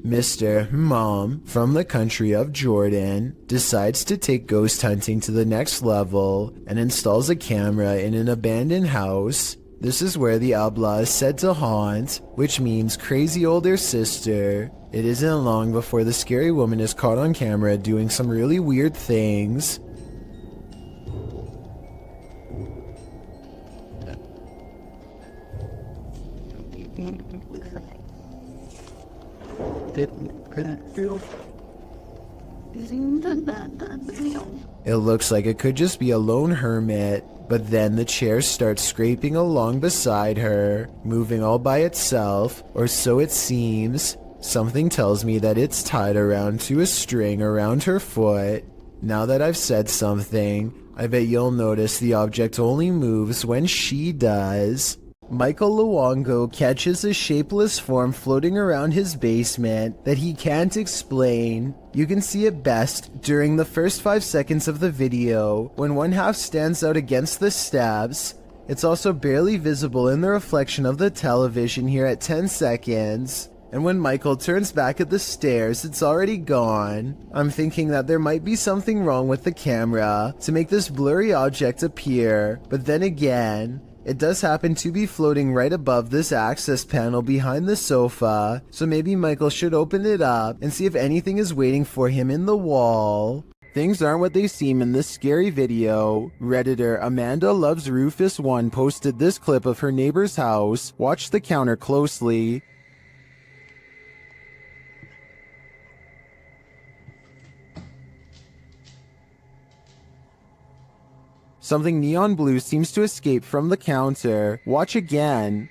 Mr. Mom from the country of Jordan decides to take ghost hunting to the next level and installs a camera in an abandoned house. This is where the Abla is said to haunt, which means crazy older sister. It isn't long before the scary woman is caught on camera doing some really weird things. It looks like it could just be a lone hermit, but then the chair starts scraping along beside her, moving all by itself, or so it seems. Something tells me that it's tied around to a string around her foot. Now that I've said something, I bet you'll notice the object only moves when she does. Michael Luongo catches a shapeless form floating around his basement that he can't explain. You can see it best during the first 5 seconds of the video, when one half stands out against the steps. It's also barely visible in the reflection of the television here at 10 seconds. And when Michael turns back at the stairs, it's already gone. I'm thinking that there might be something wrong with the camera to make this blurry object appear, but then again, it does happen to be floating right above this access panel behind the sofa, so maybe Michael should open it up and see if anything is waiting for him in the wall. Things aren't what they seem in this scary video. Redditor Amanda Loves Rufus 1 posted this clip of her neighbor's house. Watch the counter closely. Something neon blue seems to escape from the counter. Watch again.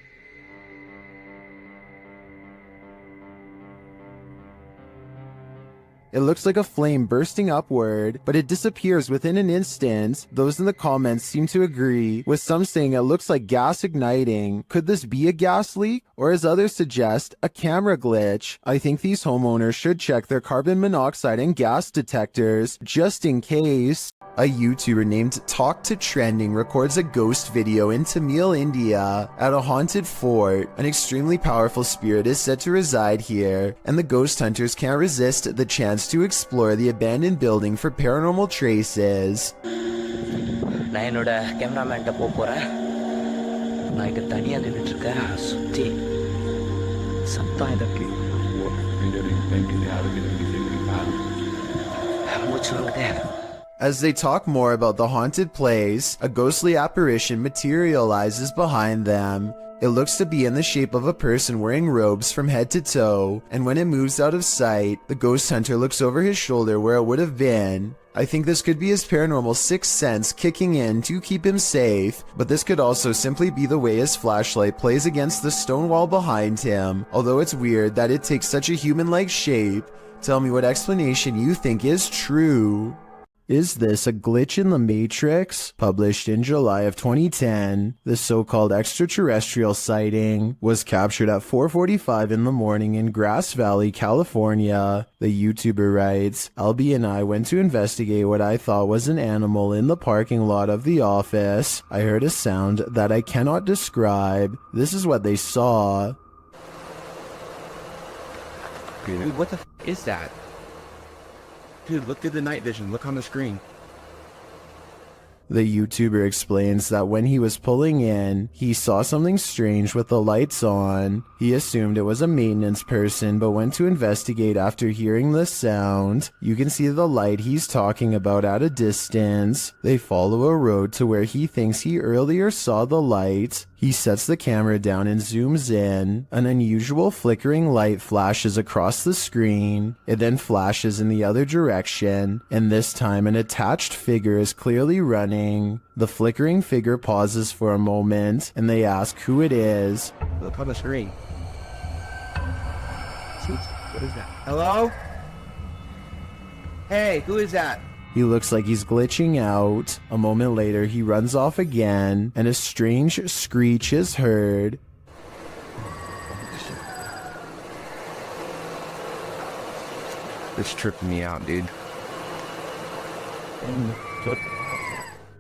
It looks like a flame bursting upward, but it disappears within an instant. Those in the comments seem to agree, with some saying it looks like gas igniting. Could this be a gas leak? Or as others suggest, a camera glitch? I think these homeowners should check their carbon monoxide and gas detectors, just in case. A YouTuber named Talk to Trending records a ghost video in Tamil, India, at a haunted fort. An extremely powerful spirit is said to reside here, and the ghost hunters can't resist the chance to explore the abandoned building for paranormal traces. நான் என்னோட கேமராமேன்ட்ட போறேன். நான் இங்க தனியா நின்னுட்டு இருக்கேன். சுத்தி சத்தம் இதற்கு மூச்சு வாங்குதே. As they talk more about the haunted place, a ghostly apparition materializes behind them. It looks to be in the shape of a person wearing robes from head to toe, and when it moves out of sight, the ghost hunter looks over his shoulder where it would have been. I think this could be his paranormal sixth sense kicking in to keep him safe, but this could also simply be the way his flashlight plays against the stone wall behind him, although it's weird that it takes such a human-like shape. Tell me what explanation you think is true. Is this a glitch in the Matrix? Published in July of 2010, the so-called extraterrestrial sighting was captured at 4:45 in the morning in Grass Valley, California. The YouTuber writes, Albie and I went to investigate what I thought was an animal in the parking lot of the office. I heard a sound that I cannot describe. This is what they saw. Dude, what the f is that? Dude, look through the night vision. Look on the screen. The YouTuber explains that when he was pulling in, he saw something strange with the lights on. He assumed it was a maintenance person, but went to investigate after hearing the sound. You can see the light he's talking about at a distance. They follow a road to where he thinks he earlier saw the light. He sets the camera down and zooms in. An unusual flickering light flashes across the screen. It then flashes in the other direction, and this time an attached figure is clearly running. The flickering figure pauses for a moment, and they ask who it is. Look on the screen. What is that? Hello? Hey, who is that? He looks like he's glitching out. A moment later, he runs off again, and a strange screech is heard. This tripped me out, dude.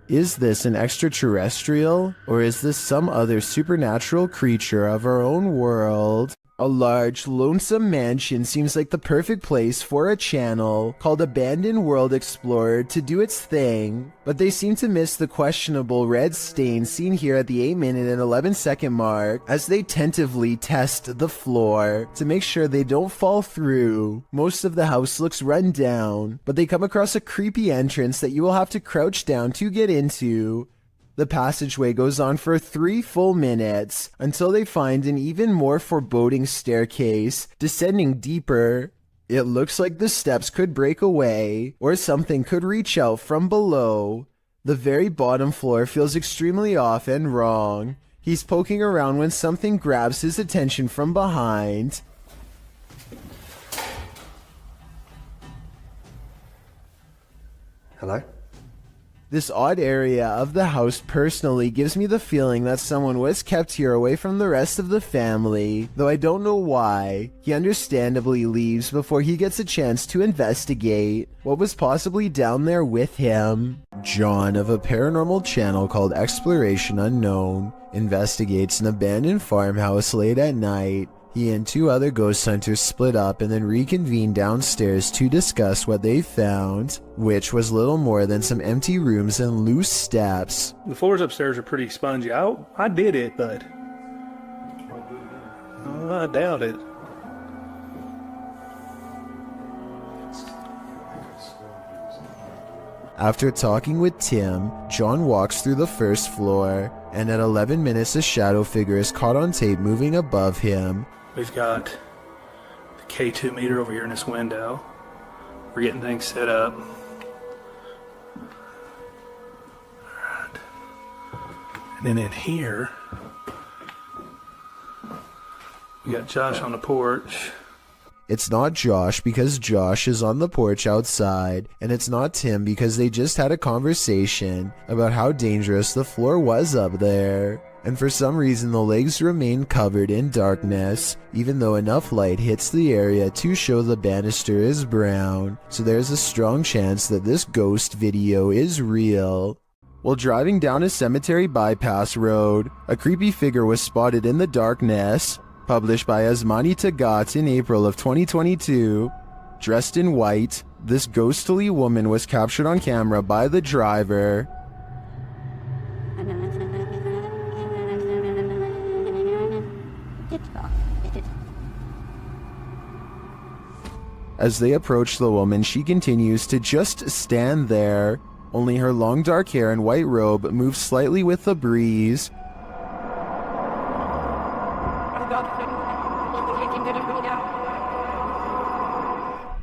Is this an extraterrestrial, or is this some other supernatural creature of our own world? A large, lonesome mansion seems like the perfect place for a channel called Abandoned World Explorer to do its thing, but they seem to miss the questionable red stain seen here at the 8-minute and 11-second mark as they tentatively test the floor to make sure they don't fall through. Most of the house looks run down, but they come across a creepy entrance that you will have to crouch down to get into. The passageway goes on for 3 full minutes until they find an even more foreboding staircase descending deeper. It looks like the steps could break away or something could reach out from below. The very bottom floor feels extremely off and wrong. He's poking around when something grabs his attention from behind. Hello? This odd area of the house personally gives me the feeling that someone was kept here away from the rest of the family, though I don't know why. He understandably leaves before he gets a chance to investigate what was possibly down there with him. John of a paranormal channel called Exploration Unknown investigates an abandoned farmhouse late at night. He and 2 other ghost hunters split up and then reconvened downstairs to discuss what they found, which was little more than some empty rooms and loose steps. The floors upstairs are pretty spongy. I did it, but I doubt it. After talking with Tim, John walks through the first floor, and at 11 minutes a shadow figure is caught on tape moving above him. We've got the K2 meter over here in this window. We're getting things set up. Alright. And then in here, we got Josh on the porch. It's not Josh because Josh is on the porch outside, and it's not Tim because they just had a conversation about how dangerous the floor was up there. And for some reason the legs remain covered in darkness, even though enough light hits the area to show the banister is brown, so there's a strong chance that this ghost video is real. While driving down a cemetery bypass road, a creepy figure was spotted in the darkness. Published by Asmani Tagat in April of 2022. Dressed in white, this ghostly woman was captured on camera by the driver. As they approach the woman, she continues to just stand there. Only her long dark hair and white robe move slightly with the breeze.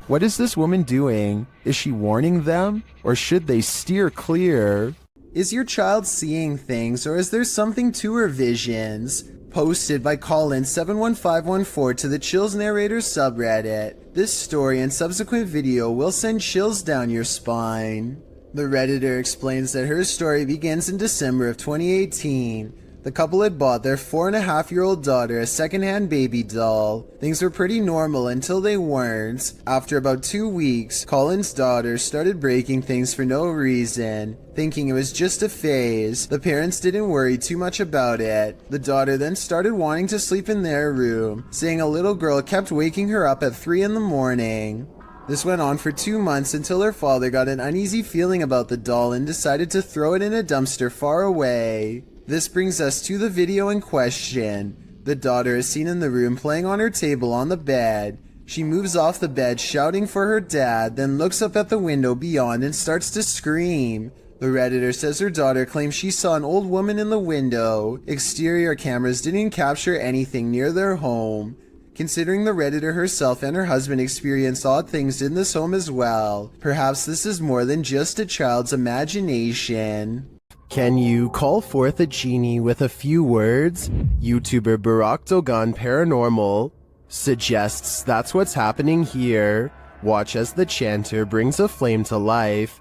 What is this woman doing? Is she warning them? Or should they steer clear? Is your child seeing things, or is there something to her visions? Posted by Colin71514 to the Chills Narrator subreddit. This story and subsequent video will send chills down your spine. The Redditor explains that her story begins in December of 2018. The couple had bought their 4.5-year-old daughter a secondhand baby doll. Things were pretty normal until they weren't. After about 2 weeks, Colin's daughter started breaking things for no reason. Thinking it was just a phase, the parents didn't worry too much about it. The daughter then started wanting to sleep in their room, saying a little girl kept waking her up at 3 in the morning. This went on for 2 months until her father got an uneasy feeling about the doll and decided to throw it in a dumpster far away. This brings us to the video in question. The daughter is seen in the room playing on her table on the bed. She moves off the bed shouting for her dad, then looks up at the window beyond and starts to scream. The Redditor says her daughter claims she saw an old woman in the window. Exterior cameras didn't capture anything near their home. Considering the Redditor herself and her husband experienced odd things in this home as well, perhaps this is more than just a child's imagination. Can you call forth a genie with a few words? YouTuber Barack Dogan Paranormal suggests that's what's happening here. Watch as the chanter brings a flame to life.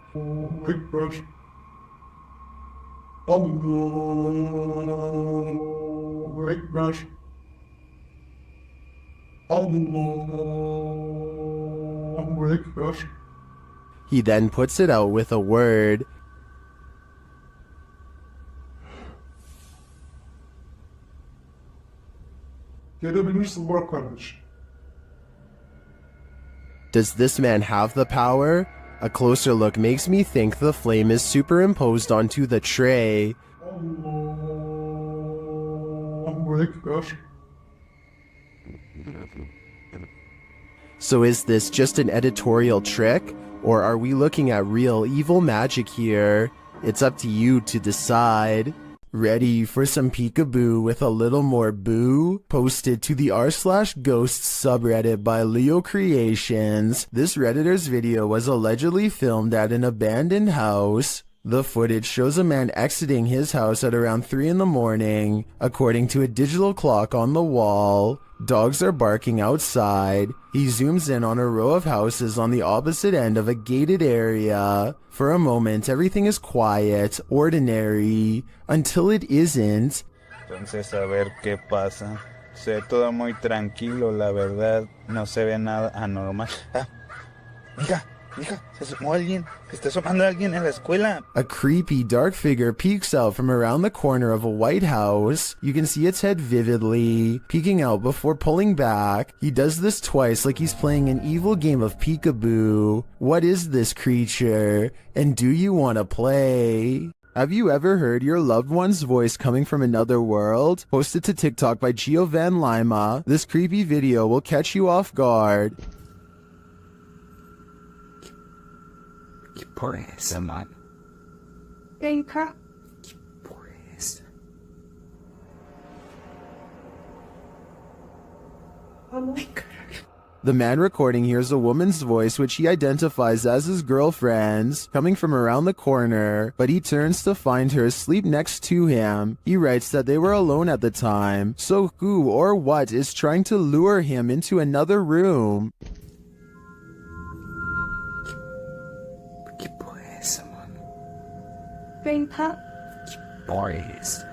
He then puts it out with a word. Gelebilirsin Burak kardeş. Does this man have the power? A closer look makes me think the flame is superimposed onto the tray. Allahu Ekber. So is this just an editorial trick? Or are we looking at real evil magic here? It's up to you to decide. Ready for some peekaboo with a little more boo? Posted to the r/ghosts subreddit by Leo Creations. This Redditor's video was allegedly filmed at an abandoned house. The footage shows a man exiting his house at around 3 in the morning. According to a digital clock on the wall, dogs are barking outside. He zooms in on a row of houses on the opposite end of a gated area. For a moment, everything is quiet, ordinary, until it isn't. Entonces, a ver qué pasa. Se ve todo muy tranquilo, la verdad. No se ve nada anormal. Mija, se asomó alguien. Se está asomando alguien en la escuela. A creepy dark figure peeks out from around the corner of a white house. You can see its head vividly, peeking out before pulling back. He does this twice like he's playing an evil game of peekaboo. What is this creature? And do you want to play? Have you ever heard your loved one's voice coming from another world? Posted to TikTok by Gio Van Lima, this creepy video will catch you off guard. Por eso, man. Venga. Por eso. The man recording hears a woman's voice which he identifies as his girlfriend's, coming from around the corner, but he turns to find her asleep next to him. He writes that they were alone at the time, so who or what is trying to lure him into another room? Venga. Boys.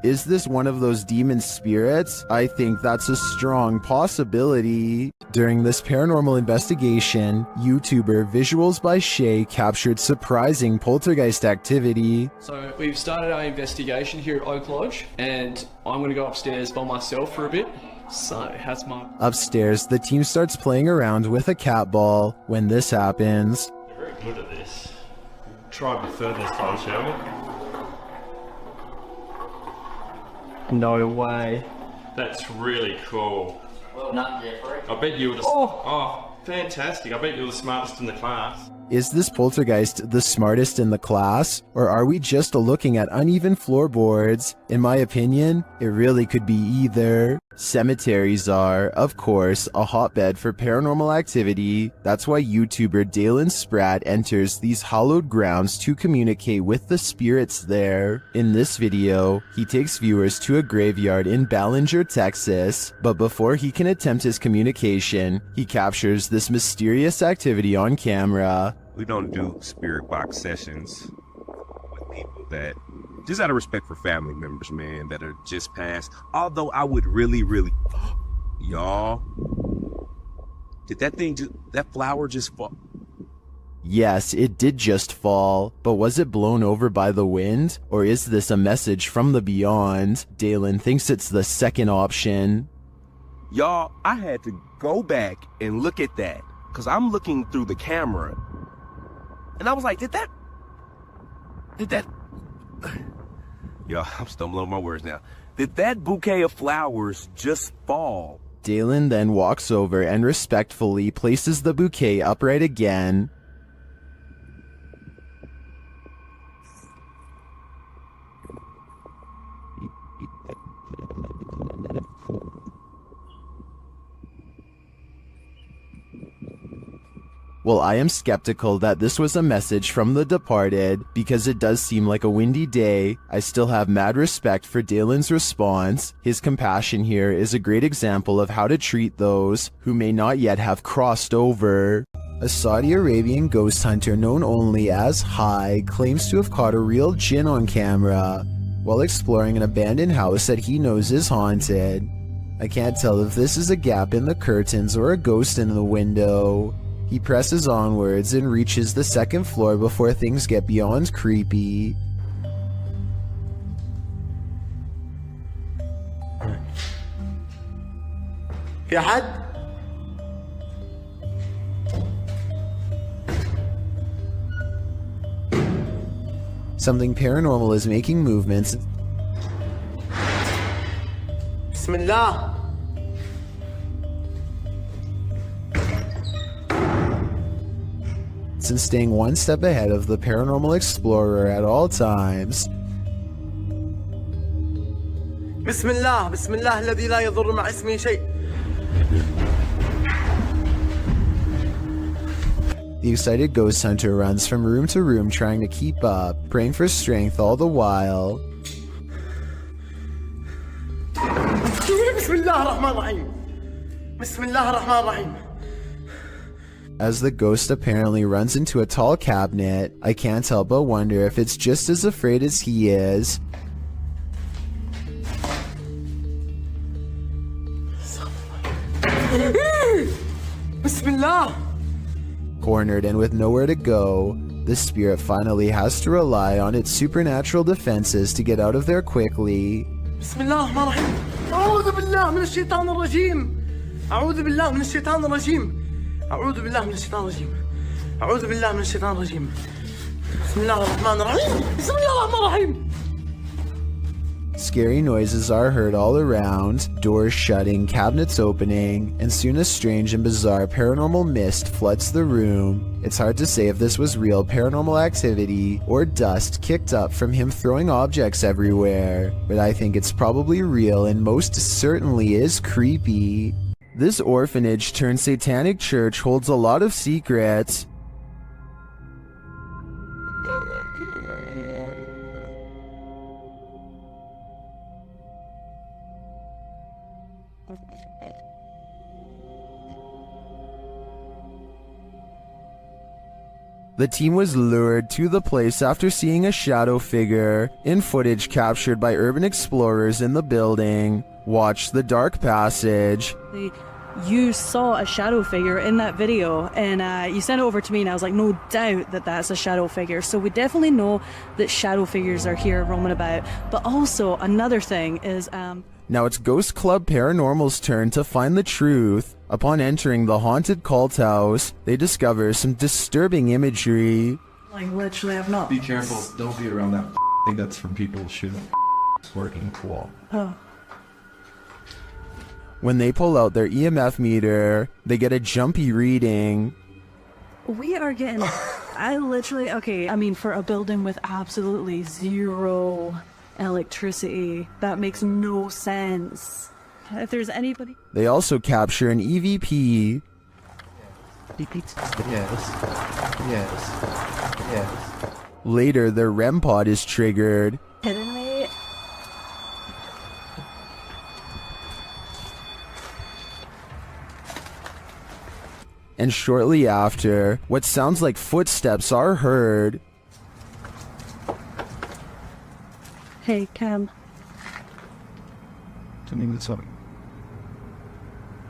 Is this one of those demon spirits? I think that's a strong possibility. During this paranormal investigation, YouTuber Visuals by Shay captured surprising poltergeist activity. So we've started our investigation here at Oak Lodge, and I'm going to go upstairs by myself for a bit. So, how's my... Upstairs, the team starts playing around with a cat ball. When this happens, You're very good at this. Try a bit further this time, shall we? No way. That's really cool. Well done, Jeffrey. I bet you were the... Oh, fantastic. I bet you were the smartest in the class. is this poltergeist the smartest in the class? Or are we just looking at uneven floorboards? In my opinion, it really could be either. Cemeteries are, of course, a hotbed for paranormal activity. That's why YouTuber Dalen Spratt enters these hallowed grounds to communicate with the spirits there. In this video, he takes viewers to a graveyard in Ballinger, Texas, but before he can attempt his communication, he captures this mysterious activity on camera. We don't do spirit box sessions with people that, just out of respect for family members, man, that are just passed. Although I would really, y'all, did that flower just fall? Yes, it did just fall, but was it blown over by the wind? Or is this a message from the beyond? Dalen thinks it's the second option. Y'all, I had to go back and look at that, because I'm looking through the camera, and I was like, did that, y'all, I'm stumbling on my words now. Did that bouquet of flowers just fall? Dalen then walks over and respectfully places the bouquet upright again. Well, I am skeptical that this was a message from the departed, because it does seem like a windy day. I still have mad respect for Dalen's response. His compassion here is a great example of how to treat those who may not yet have crossed over. A Saudi Arabian ghost hunter known only as Hai claims to have caught a real jinn on camera while exploring an abandoned house that he knows is haunted. I can't tell if this is a gap in the curtains or a ghost in the window. He presses onwards and reaches the second floor before things get beyond creepy. في حد؟ Something paranormal is making movements بسم الله. and staying one step ahead of the paranormal explorer at all times. بسم الله بسم الله الذي لا يضر مع اسمه شيء. The excited ghost hunter runs from room to room trying to keep up, praying for strength all the while. بسم الله الرحمن الرحيم. بسم الله الرحمن الرحيم. As the ghost apparently runs into a tall cabinet, I can't help but wonder if it's just as afraid as he is. بسم الله. Cornered and with nowhere to go, the spirit finally has to rely on its supernatural defenses to get out of there quickly. بسم الله الرحمن الرحيم. أعوذ بالله من الشيطان الرجيم. أعوذ بالله من الشيطان الرجيم. أعوذ بالله من الشيطان الرجيم. أعوذ بالله من الشيطان الرجيم. بسم الله الرحمن الرحيم. بسم الله الرحمن الرحيم. Scary noises are heard all around, doors shutting, cabinets opening, and soon a strange and bizarre paranormal mist floods the room. It's hard to say if this was real paranormal activity or dust kicked up from him throwing objects everywhere, but I think it's probably real and most certainly is creepy. This orphanage turned satanic church holds a lot of secrets. The team was lured to the place after seeing a shadow figure in footage captured by urban explorers in the building. Watch the dark passage. You saw a shadow figure in that video, and you sent it over to me, and I was like, no doubt that that's a shadow figure. So we definitely know that shadow figures are here roaming about. But also another thing is Now it's Ghost Club Paranormal's turn to find the truth. Upon entering the haunted cult house, they discover some disturbing imagery. like literally I've not. Be careful, don't be around that thing that's from people shooting working cool. Oh. When they pull out their EMF meter, they get a jumpy reading. We are getting, I literally, okay, I mean, for a building with absolutely zero electricity, that makes no sense. If there's anybody... They also capture an EVP. Yes. Later, their REM pod is triggered. Kidding me? And shortly after, what sounds like footsteps are heard. Hey, Cam.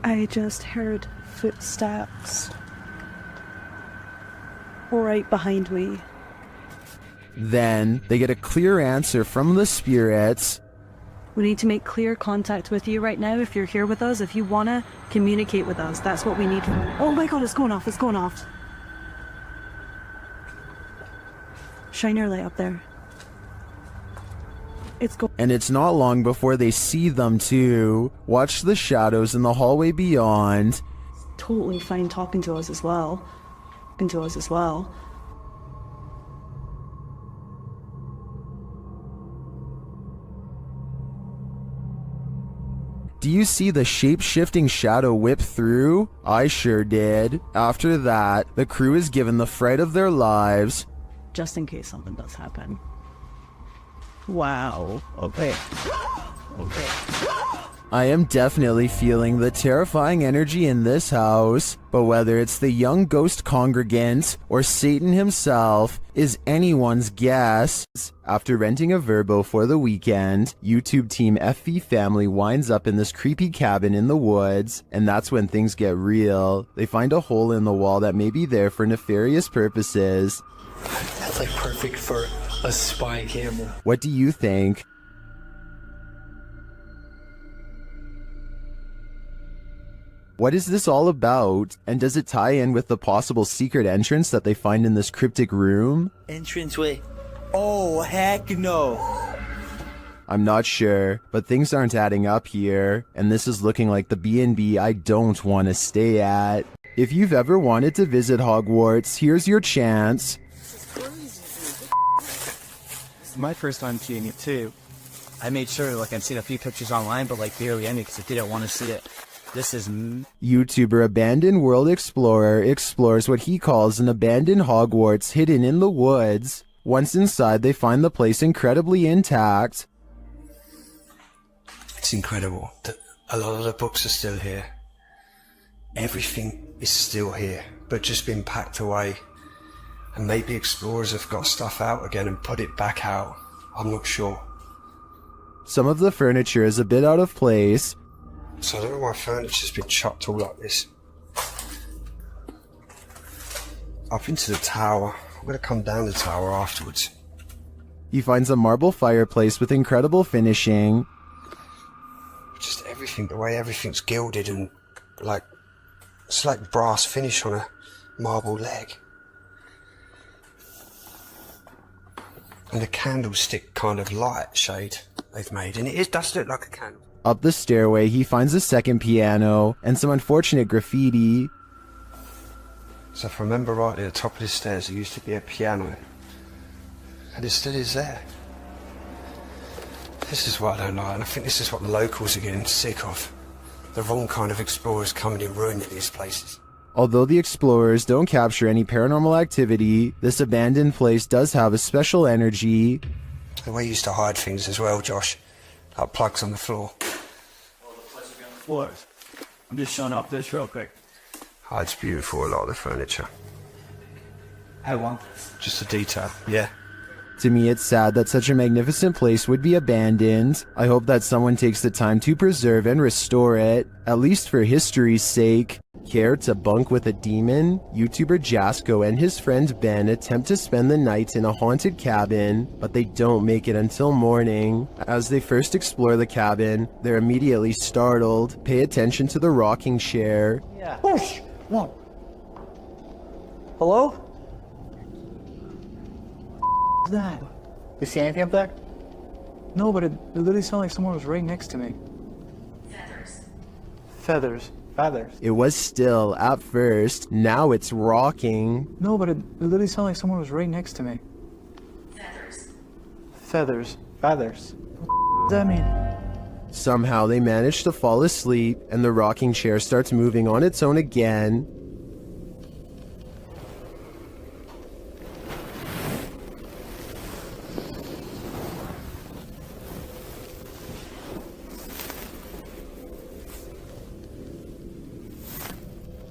I just heard footsteps right behind me. Then, they get a clear answer from the spirits. We need to make clear contact with you right now if you're here with us. If you want to communicate with us, that's what we need. Oh my god, it's going off, it's going off. Shine your light up there. It's going. And it's not long before they see them too. Watch the shadows in the hallway beyond. Totally fine talking to us as well. Do you see the shape-shifting shadow whip through? I sure did. After that, the crew is given the fright of their lives. Just in case something does happen. Wow. Okay. I am definitely feeling the terrifying energy in this house, but whether it's the young ghost congregant or Satan himself is anyone's guess. After renting a Verbo for the weekend, YouTube team FV Family winds up in this creepy cabin in the woods, and that's when things get real. They find a hole in the wall that may be there for nefarious purposes. That's like perfect for a spy camera. What do you think? What is this all about? And does it tie in with the possible secret entrance that they find in this cryptic room? Entranceway. Oh, heck no. I'm not sure, but things aren't adding up here, and this is looking like the B&B I don't want to stay at. If you've ever wanted to visit Hogwarts, here's your chance. It's my first time seeing it too. I made sure, like, I've seen a few pictures online, but like barely any because I didn't want to see it. This is... YouTuber Abandoned World Explorer explores what he calls an abandoned Hogwarts hidden in the woods. Once inside, they find the place incredibly intact. It's incredible that a lot of the books are still here. Everything is still here, but just been packed away. And maybe explorers have got stuff out again and put it back out. I'm not sure. Some of the furniture is a bit out of place. So I don't know why furniture's been chucked all like this. Up into the tower. I'm gonna come down the tower afterwards. He finds a marble fireplace with incredible finishing. Just everything, the way everything's gilded and like, it's like brass finish on a marble leg. And the candlestick kind of light shade they've made, and it does look like a candle. Up the stairway, he finds a second piano and some unfortunate graffiti. So if I remember rightly, at the top of the stairs there used to be a piano, and it still is there. This is what I don't like, and I think this is what the locals are getting sick of. The wrong kind of explorers coming and ruining these places. Although the explorers don't capture any paranormal activity, this abandoned place does have a special energy. The way you used to hide things as well, Josh. Like plugs on the floor. Floors. I'm just showing up this real quick. Oh, it's beautiful, a lot of the furniture. I want just a detail, yeah. To me, it's sad that such a magnificent place would be abandoned. I hope that someone takes the time to preserve and restore it, at least for history's sake. Care to bunk with a demon? YouTuber Jasko and his friend Ben attempt to spend the night in a haunted cabin, but they don't make it until morning. As they first explore the cabin, they're immediately startled. Pay attention to the rocking chair. Yeah. Whoosh! What? Hello? What's that? You see anything up there? No, but it literally sounded like someone was right next to me. Feathers. Feathers. Feathers. It was still at first, now it's rocking. No, but it literally sounded like someone was right next to me. Feathers. Feathers. Feathers. What does that mean? Somehow they manage to fall asleep, and the rocking chair starts moving on its own again.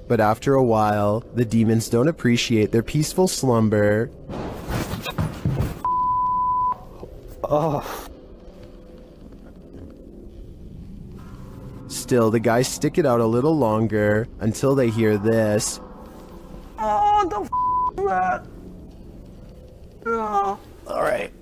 But after a while, the demons don't appreciate their peaceful slumber. Oh. Still, the guys stick it out a little longer until they hear this. Oh, the f that? Oh. Alright.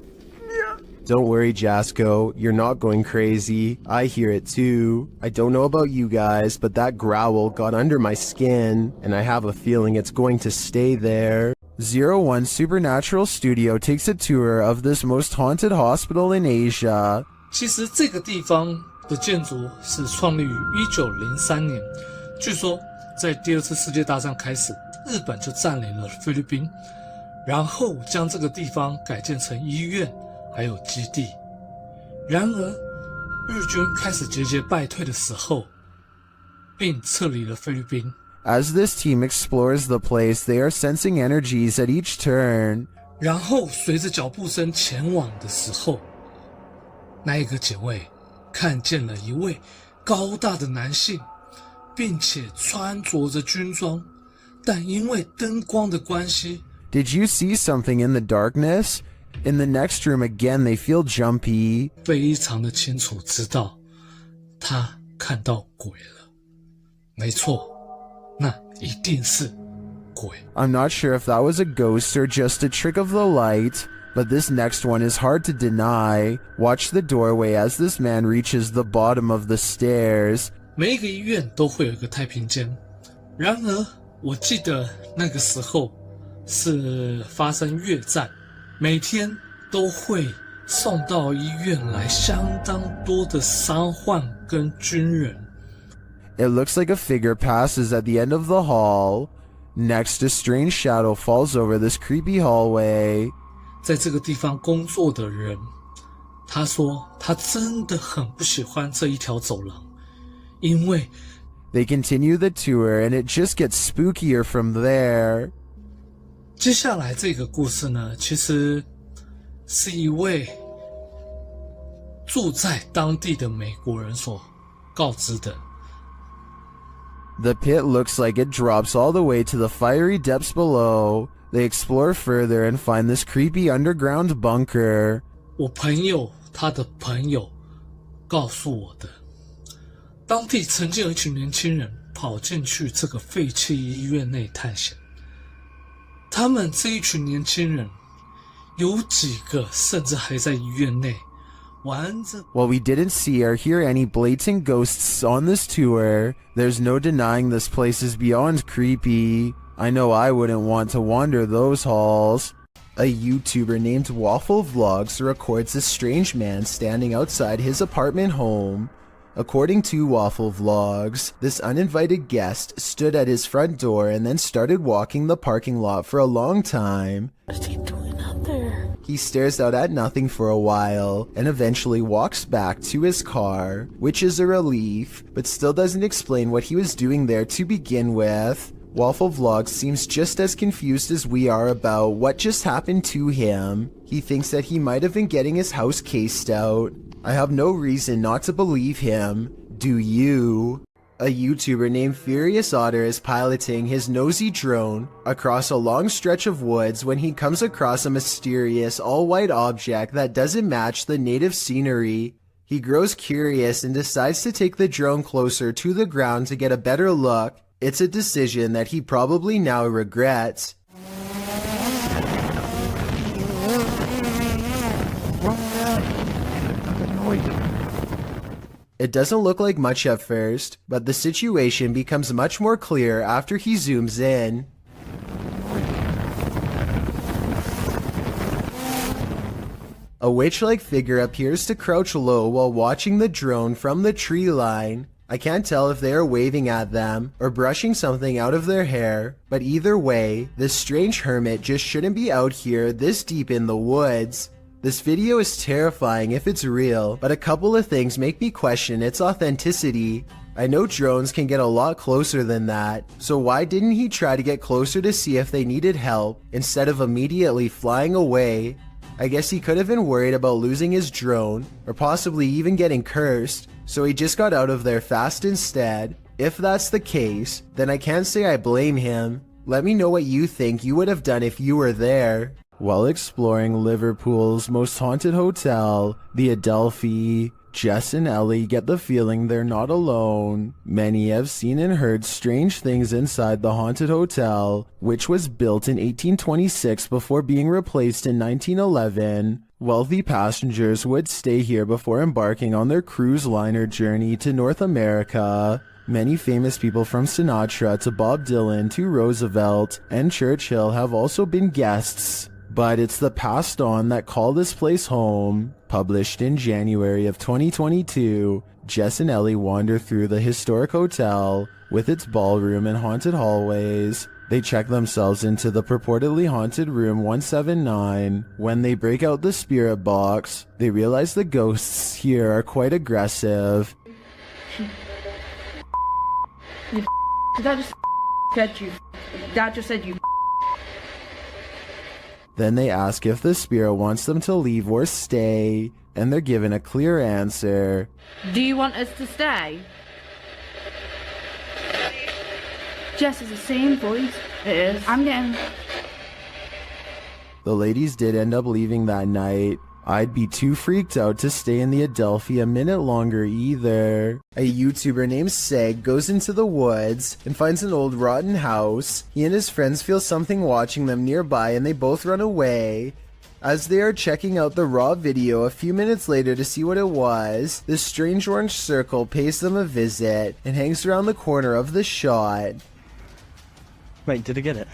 Yeah. Don't worry, Jasko, you're not going crazy. I hear it too. I don't know about you guys, but that growl got under my skin, and I have a feeling it's going to stay there. 01 Supernatural Studio takes a tour of this most haunted hospital in Asia. 其实这个地方的建筑是创立于1903年，据说在第二次世界大战开始，日本就占领了菲律宾，然后将这个地方改建成医院。 还有基地。然而，日军开始节节败退的时候，并撤离了菲律宾。As this team explores the place, they are sensing energies at each turn. 然后，随着脚步声前往的时候，那一个警卫看见了一位高大的男性，并且穿着着军装，但因为灯光的关系 ，Did you see something in the darkness? In the next room again, they feel jumpy. 非常的清楚知道，他看到鬼了。没错，那一定是鬼。I'm not sure if that was a ghost or just a trick of the light, but this next one is hard to deny. Watch the doorway as this man reaches the bottom of the stairs. 每一个医院都会有一个太平间。然而，我记得那个时候是发生越战，每天都会送到医院来相当多的伤患跟军人。It looks like a figure passes at the end of the hall. Next, a strange shadow falls over this creepy hallway. 在这个地方工作的人，他说他真的很不喜欢这一条走廊，因为 They continue the tour and it just gets spookier from there. 接下来这个故事呢，其实是一位住在当地的美国人所告知的。The pit looks like it drops all the way to the fiery depths below. They explore further and find this creepy underground bunker. 我朋友他的朋友告诉我的，当地曾经有一群年轻人跑进去这个废弃医院内探险。他们这一群年轻人有几个甚至还在医院内玩着。 While we didn't see or hear any blatant ghosts on this tour, there's no denying this place is beyond creepy. I know I wouldn't want to wander those halls. A YouTuber named Waffle Vlogs records a strange man standing outside his apartment home. According to Waffle Vlogs, this uninvited guest stood at his front door and then started walking the parking lot for a long time. What is he doing out there? He stares out at nothing for a while and eventually walks back to his car, which is a relief, but still doesn't explain what he was doing there to begin with. Waffle Vlogs seems just as confused as we are about what just happened to him. He thinks that he might have been getting his house cased out. I have no reason not to believe him. Do you? A YouTuber named Furious Otter is piloting his nosy drone across a long stretch of woods when he comes across a mysterious all-white object that doesn't match the native scenery. He grows curious and decides to take the drone closer to the ground to get a better look. It's a decision that he probably now regrets. It doesn't look like much at first, but the situation becomes much more clear after he zooms in. A witch-like figure appears to crouch low while watching the drone from the tree line. I can't tell if they are waving at them or brushing something out of their hair, but either way, this strange hermit just shouldn't be out here this deep in the woods. This video is terrifying if it's real, but a couple of things make me question its authenticity. I know drones can get a lot closer than that, so why didn't he try to get closer to see if they needed help instead of immediately flying away? I guess he could have been worried about losing his drone, or possibly even getting cursed, so he just got out of there fast instead. If that's the case, then I can't say I blame him. Let me know what you think you would have done if you were there. While exploring Liverpool's most haunted hotel, the Adelphi, Jess and Ellie get the feeling they're not alone. Many have seen and heard strange things inside the haunted hotel, which was built in 1826 before being replaced in 1911. Wealthy passengers would stay here before embarking on their cruise liner journey to North America. Many famous people from Sinatra to Bob Dylan to Roosevelt and Churchill have also been guests. But it's the passed on that call this place home. Published in January of 2022, Jess and Ellie wander through the historic hotel with its ballroom and haunted hallways. They check themselves into the purportedly haunted room 179. When they break out the spirit box, they realize the ghosts here are quite aggressive. That just said you. That just said you. Then they ask if the spirit wants them to leave or stay, and they're given a clear answer. Do you want us to stay? Jess is the same voice. It is. I'm getting... The ladies did end up leaving that night. I'd be too freaked out to stay in the Adelphi a minute longer either. A YouTuber named Seg goes into the woods and finds an old rotten house. He and his friends feel something watching them nearby and they both run away. As they are checking out the raw video a few minutes later to see what it was, this strange orange circle pays them a visit and hangs around the corner of the shot. Wait, did I get it?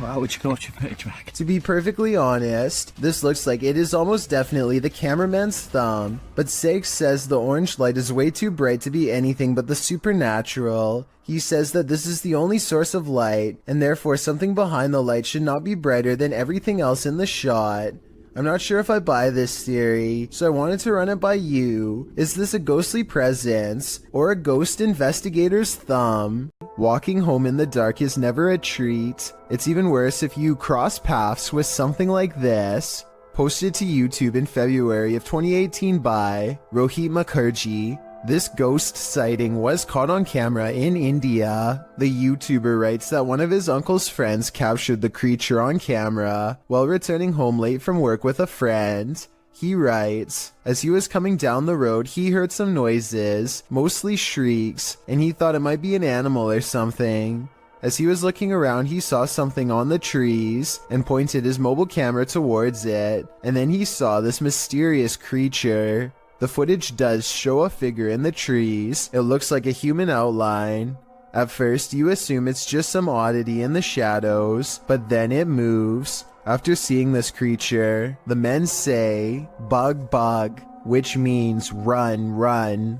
Wow, would you go watch your footage back? To be perfectly honest, this looks like it is almost definitely the cameraman's thumb, but Sage says the orange light is way too bright to be anything but the supernatural. He says that this is the only source of light, and therefore something behind the light should not be brighter than everything else in the shot. I'm not sure if I buy this theory, so I wanted to run it by you. Is this a ghostly presence, or a ghost investigator's thumb? Walking home in the dark is never a treat. It's even worse if you cross paths with something like this. Posted to YouTube in February of 2018 by Rohit Mukherjee. This ghost sighting was caught on camera in India. The YouTuber writes that one of his uncle's friends captured the creature on camera while returning home late from work with a friend. He writes, as he was coming down the road, he heard some noises, mostly shrieks, and he thought it might be an animal or something. As he was looking around, he saw something on the trees and pointed his mobile camera towards it, and then he saw this mysterious creature. The footage does show a figure in the trees. It looks like a human outline. At first, you assume it's just some oddity in the shadows, but then it moves. After seeing this creature, the men say, "Bug, bug," which means run, run.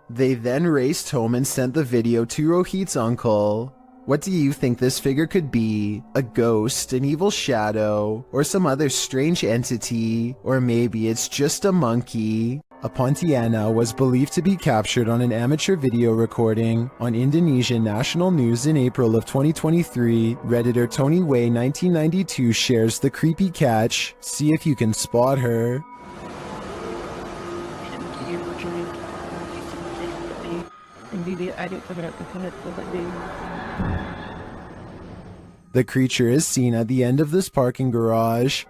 They then raced home and sent the video to Rohit's uncle. What do you think this figure could be? A ghost, an evil shadow, or some other strange entity? Or maybe it's just a monkey? A Pontiana was believed to be captured on an amateur video recording on Indonesian national news in April of 2023. Redditor Tony Way 1992 shares the creepy catch. See if you can spot her. The creature is seen at the end of this parking garage.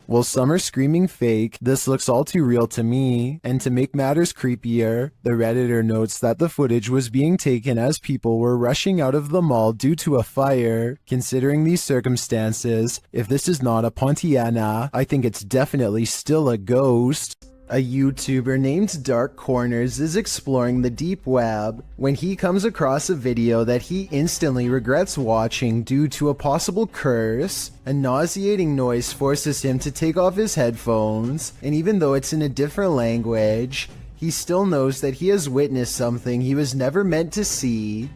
While some are screaming fake, this looks all too real to me. And to make matters creepier, the Redditor notes that the footage was being taken as people were rushing out of the mall due to a fire. Considering these circumstances, if this is not a Pontiana, I think it's definitely still a ghost. A YouTuber named Dark Corners is exploring the deep web when he comes across a video that he instantly regrets watching due to a possible curse. A nauseating noise forces him to take off his headphones, and even though it's in a different language, he still knows that he has witnessed something he was never meant to see.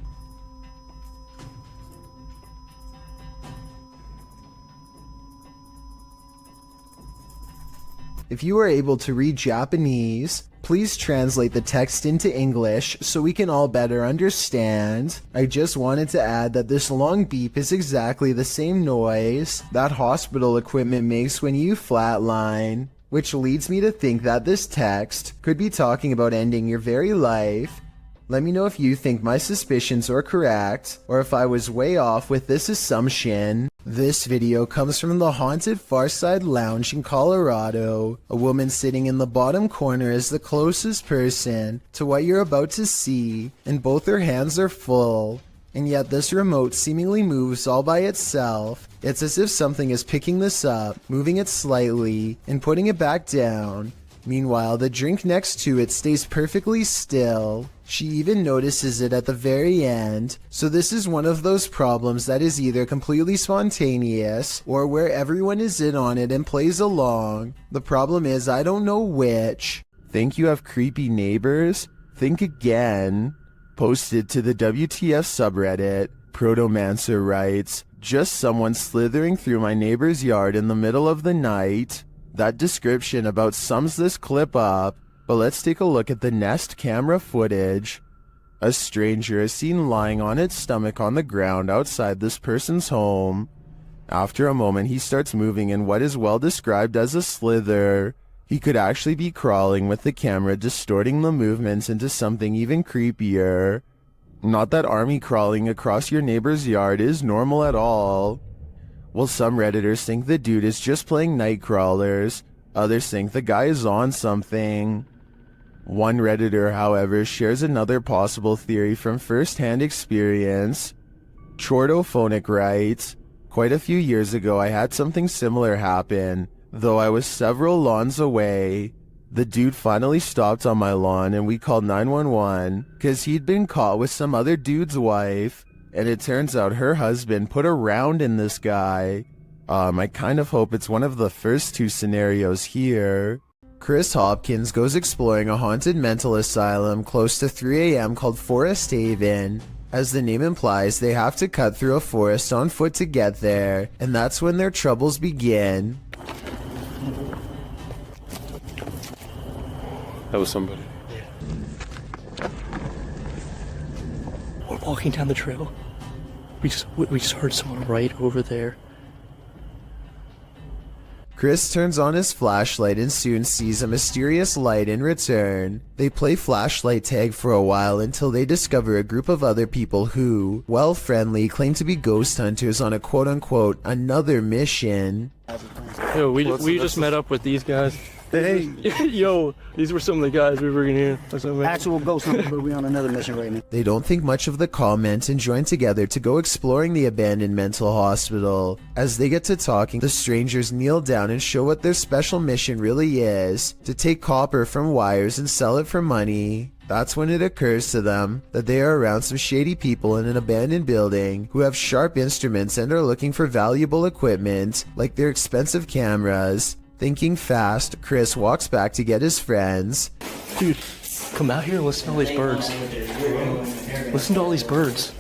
If you are able to read Japanese, please translate the text into English so we can all better understand. I just wanted to add that this long beep is exactly the same noise that hospital equipment makes when you flatline, which leads me to think that this text could be talking about ending your very life. Let me know if you think my suspicions are correct, or if I was way off with this assumption. This video comes from the haunted Farside Lounge in Colorado. A woman sitting in the bottom corner is the closest person to what you're about to see, and both her hands are full. And yet this remote seemingly moves all by itself. It's as if something is picking this up, moving it slightly, and putting it back down. Meanwhile, the drink next to it stays perfectly still. She even notices it at the very end, so this is one of those problems that is either completely spontaneous, or where everyone is in on it and plays along. The problem is I don't know which. Think you have creepy neighbors? Think again. Posted to the WTF subreddit, Protomancer writes, just someone slithering through my neighbor's yard in the middle of the night. That description about sums this clip up, but let's take a look at the Nest camera footage. A stranger is seen lying on its stomach on the ground outside this person's home. After a moment, he starts moving in what is well described as a slither. He could actually be crawling, with the camera distorting the movements into something even creepier. Not that army crawling across your neighbor's yard is normal at all. Well, some Redditors think the dude is just playing night crawlers. Others think the guy is on something. One Redditor, however, shares another possible theory from first-hand experience. Chordophonic writes, "Quite a few years ago I had something similar happen, though I was several lawns away. The dude finally stopped on my lawn and we called 911 because he'd been caught with some other dude's wife, and it turns out her husband put a round in this guy. I kind of hope it's one of the first two scenarios here." Chris Hopkins goes exploring a haunted mental asylum close to 3 a.m. called Forest Haven. As the name implies, they have to cut through a forest on foot to get there, and that's when their troubles begin. That was somebody. We're walking down the trail. We just heard someone right over there. Chris turns on his flashlight and soon sees a mysterious light in return. They play flashlight tag for a while until they discover a group of other people who, while friendly, claim to be ghost hunters on a quote-unquote another mission. Yo, we just met up with these guys. Hey, yo, these were some of the guys we were in here. Actual ghost hunter, but we on another mission right now. They don't think much of the comment and join together to go exploring the abandoned mental hospital. As they get to talking, the strangers kneel down and show what their special mission really is: to take copper from wires and sell it for money. That's when it occurs to them that they are around some shady people in an abandoned building who have sharp instruments and are looking for valuable equipment, like their expensive cameras. Thinking fast, Chris walks back to get his friends. Dude, come out here and listen to all these birds. Listen to all these birds.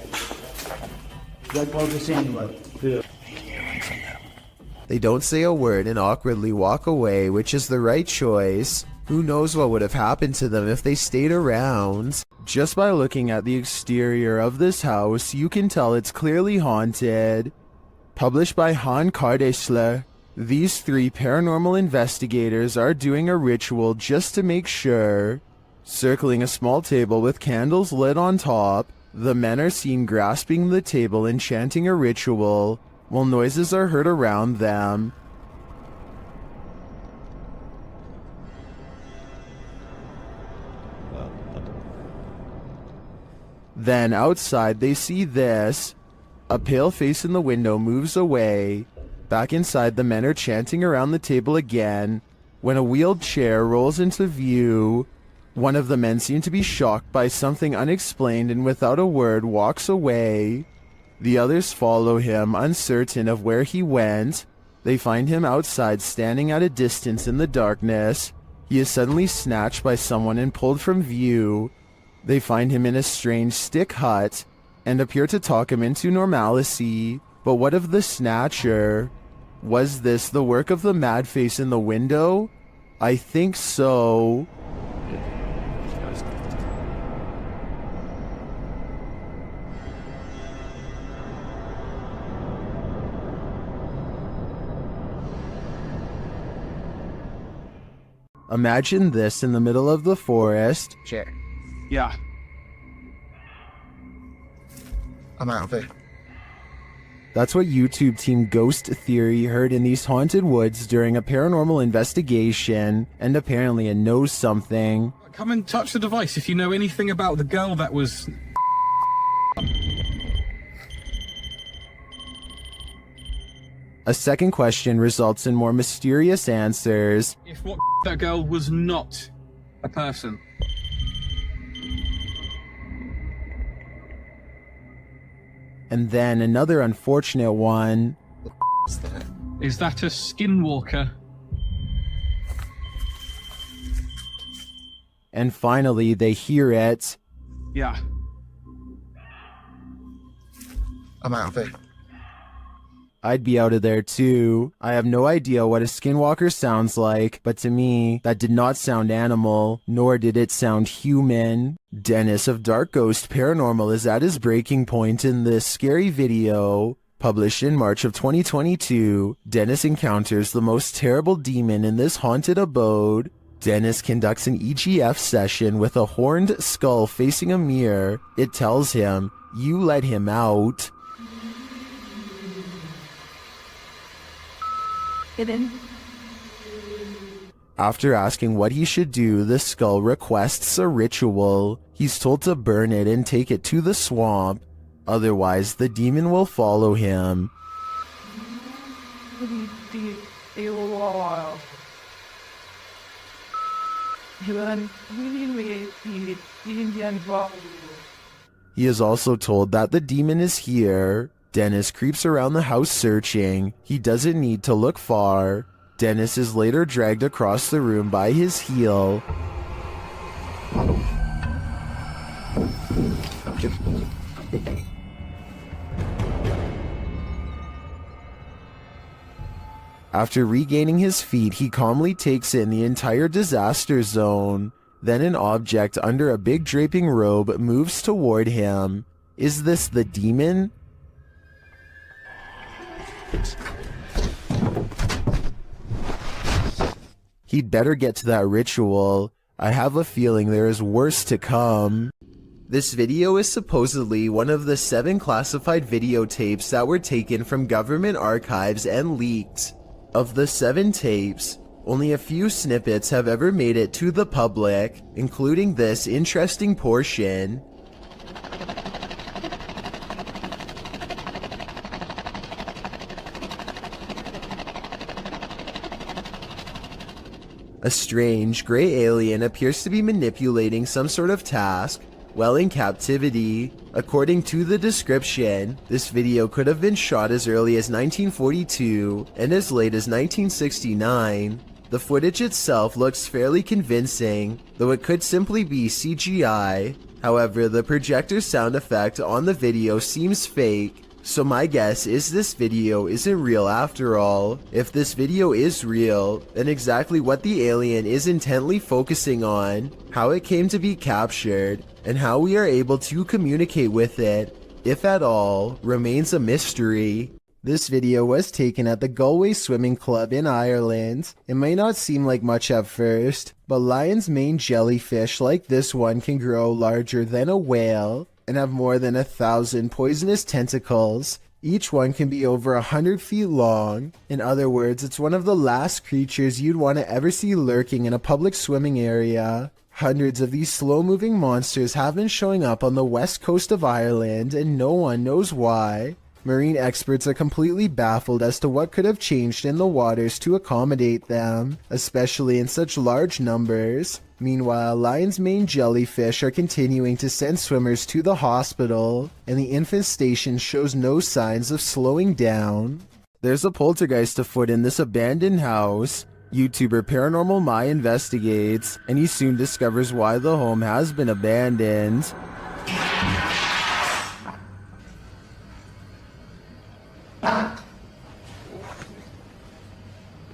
They don't say a word and awkwardly walk away, which is the right choice. Who knows what would have happened to them if they stayed around? Just by looking at the exterior of this house, you can tell it's clearly haunted. Published by Han Kardesler. These three paranormal investigators are doing a ritual just to make sure. Circling a small table with candles lit on top, the men are seen grasping the table and chanting a ritual, while noises are heard around them. Then outside they see this. A pale face in the window moves away. Back inside, the men are chanting around the table again, when a wheeled chair rolls into view. One of the men seems to be shocked by something unexplained and without a word walks away. The others follow him, uncertain of where he went. They find him outside, standing at a distance in the darkness. He is suddenly snatched by someone and pulled from view. They find him in a strange stick hut and appear to talk him into normalcy. But what of the snatcher? Was this the work of the mad face in the window? I think so. Imagine this in the middle of the forest. Check. Yeah. I'm out of it. That's what YouTube team Ghost Theory heard in these haunted woods during a paranormal investigation, and apparently it knows something. Come and touch the device if you know anything about the girl that was... A second question results in more mysterious answers. If what that girl was not a person. And then another unfortunate one. Is that a Skinwalker? And finally, they hear it. Yeah. I'm out of it. I'd be out of there too. I have no idea what a Skinwalker sounds like, but to me, that did not sound animal, nor did it sound human. Dennis of Dark Ghost Paranormal is at his breaking point in this scary video. Published in March of 2022, Dennis encounters the most terrible demon in this haunted abode. Dennis conducts an EGF session with a horned skull facing a mirror. It tells him, "You let him out." After asking what he should do, the skull requests a ritual. He's told to burn it and take it to the swamp. Otherwise, the demon will follow him. He is also told that the demon is here. Dennis creeps around the house searching. He doesn't need to look far. Dennis is later dragged across the room by his heel. After regaining his feet, he calmly takes in the entire disaster zone. Then an object under a big draping robe moves toward him. Is this the demon? He'd better get to that ritual. I have a feeling there is worse to come. This video is supposedly one of the 7 classified videotapes that were taken from government archives and leaked. Of the 7 tapes, only a few snippets have ever made it to the public, including this interesting portion. A strange, gray alien appears to be manipulating some sort of task while in captivity. According to the description, this video could have been shot as early as 1942 and as late as 1969. The footage itself looks fairly convincing, though it could simply be CGI. However, the projector sound effect on the video seems fake, so my guess is this video isn't real after all. If this video is real, then exactly what the alien is intently focusing on, how it came to be captured, and how we are able to communicate with it, if at all, remains a mystery. This video was taken at the Galway Swimming Club in Ireland. It may not seem like much at first, but lion's mane jellyfish like this one can grow larger than a whale and have more than 1,000 poisonous tentacles. Each one can be over 100 feet long. In other words, it's one of the last creatures you'd want to ever see lurking in a public swimming area. Hundreds of these slow-moving monsters have been showing up on the west coast of Ireland, and no one knows why. Marine experts are completely baffled as to what could have changed in the waters to accommodate them, especially in such large numbers. Meanwhile, lion's mane jellyfish are continuing to send swimmers to the hospital, and the infestation shows no signs of slowing down. There's a poltergeist afoot in this abandoned house. YouTuber Paranormal My investigates, and he soon discovers why the home has been abandoned.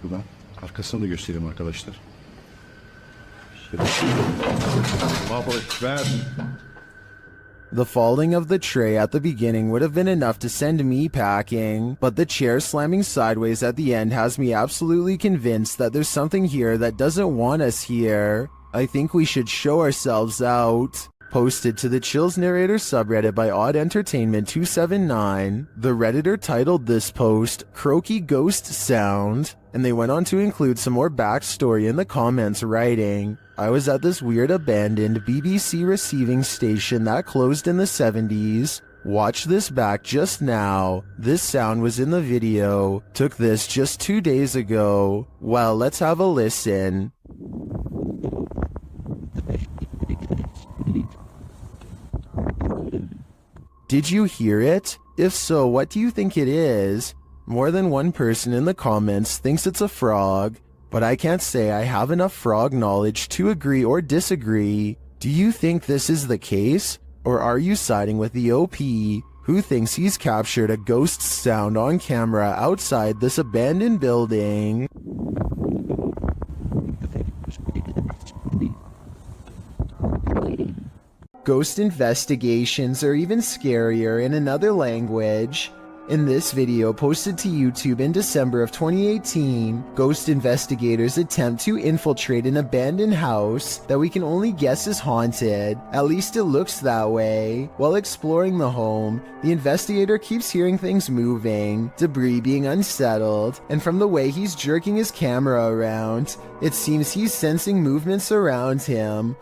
Buradan arkasını da göstereyim arkadaşlar. The falling of the tray at the beginning would have been enough to send me packing, but the chair slamming sideways at the end has me absolutely convinced that there's something here that doesn't want us here. I think we should show ourselves out. Posted to the Chills Narrator subreddit by Odd Entertainment 279, the Redditor titled this post, Croaky Ghost Sound, and they went on to include some more backstory in the comments writing, I was at this weird abandoned BBC receiving station that closed in the 70s. Watch this back just now. This sound was in the video. Took this just 2 days ago. Well, let's have a listen. Did you hear it? If so, what do you think it is? More than one person in the comments thinks it's a frog, but I can't say I have enough frog knowledge to agree or disagree. Do you think this is the case? Or are you siding with the OP, who thinks he's captured a ghost sound on camera outside this abandoned building? Ghost investigations are even scarier in another language. In this video posted to YouTube in December of 2018, ghost investigators attempt to infiltrate an abandoned house that we can only guess is haunted. At least it looks that way. While exploring the home, the investigator keeps hearing things moving, debris being unsettled, and from the way he's jerking his camera around, it seems he's sensing movements around him.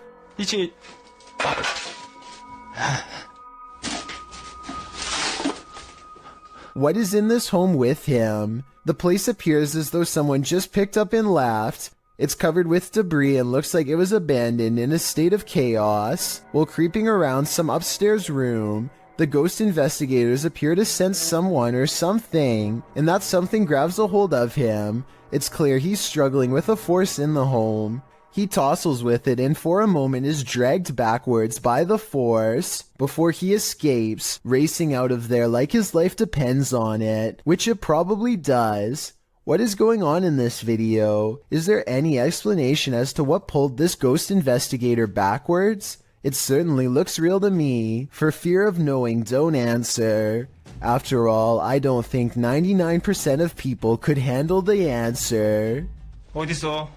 What is in this home with him? The place appears as though someone just picked up and left. It's covered with debris and looks like it was abandoned in a state of chaos. While creeping around some upstairs room, the ghost investigators appear to sense someone or something, and that something grabs a hold of him. It's clear he's struggling with a force in the home. He tussles with it and for a moment is dragged backwards by the force before he escapes, racing out of there like his life depends on it, which it probably does. What is going on in this video? Is there any explanation as to what pulled this ghost investigator backwards? It certainly looks real to me. For fear of knowing, don't answer. After all, I don't think 99% of people could handle the answer. 어딨어?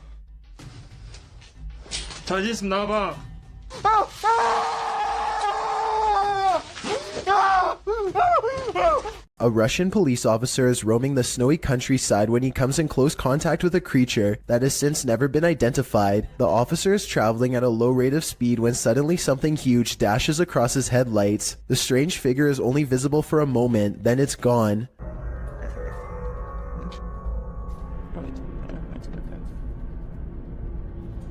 자신 있으면 나와봐. A Russian police officer is roaming the snowy countryside when he comes in close contact with a creature that has since never been identified. The officer is traveling at a low rate of speed when suddenly something huge dashes across his headlights. The strange figure is only visible for a moment, then it's gone.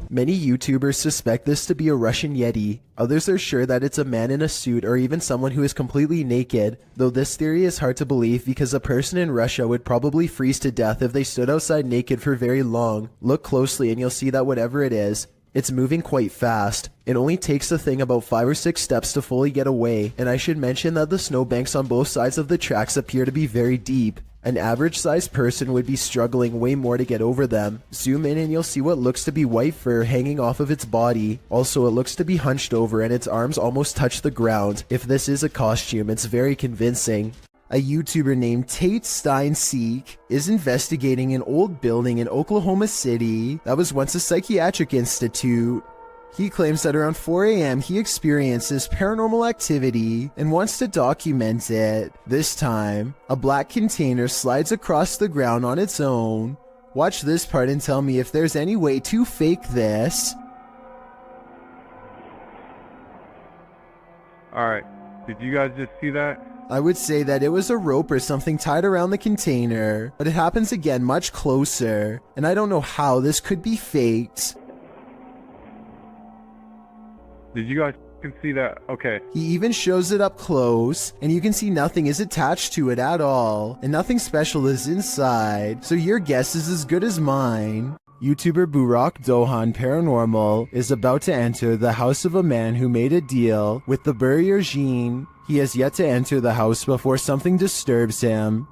Many YouTubers suspect this to be a Russian Yeti. Others are sure that it's a man in a suit or even someone who is completely naked, though this theory is hard to believe because a person in Russia would probably freeze to death if they stood outside naked for very long. Look closely and you'll see that whatever it is, it's moving quite fast. It only takes the thing about 5 or 6 steps to fully get away, and I should mention that the snowbanks on both sides of the tracks appear to be very deep. An average-sized person would be struggling way more to get over them. Zoom in and you'll see what looks to be white fur hanging off of its body. Also, it looks to be hunched over and its arms almost touch the ground. If this is a costume, it's very convincing. A YouTuber named Tate Stein Seek is investigating an old building in Oklahoma City that was once a psychiatric institute. He claims that around 4 a.m. he experiences paranormal activity and wants to document it. This time, a black container slides across the ground on its own. Watch this part and tell me if there's any way to fake this. Alright, did you guys just see that? I would say that it was a rope or something tied around the container, but it happens again much closer, and I don't know how this could be faked. Did you guys can see that? Okay. He even shows it up close, and you can see nothing is attached to it at all, and nothing special is inside, so your guess is as good as mine. YouTuber Burak Dohan Paranormal is about to enter the house of a man who made a deal with the Burrier Jinn. He has yet to enter the house before something disturbs him.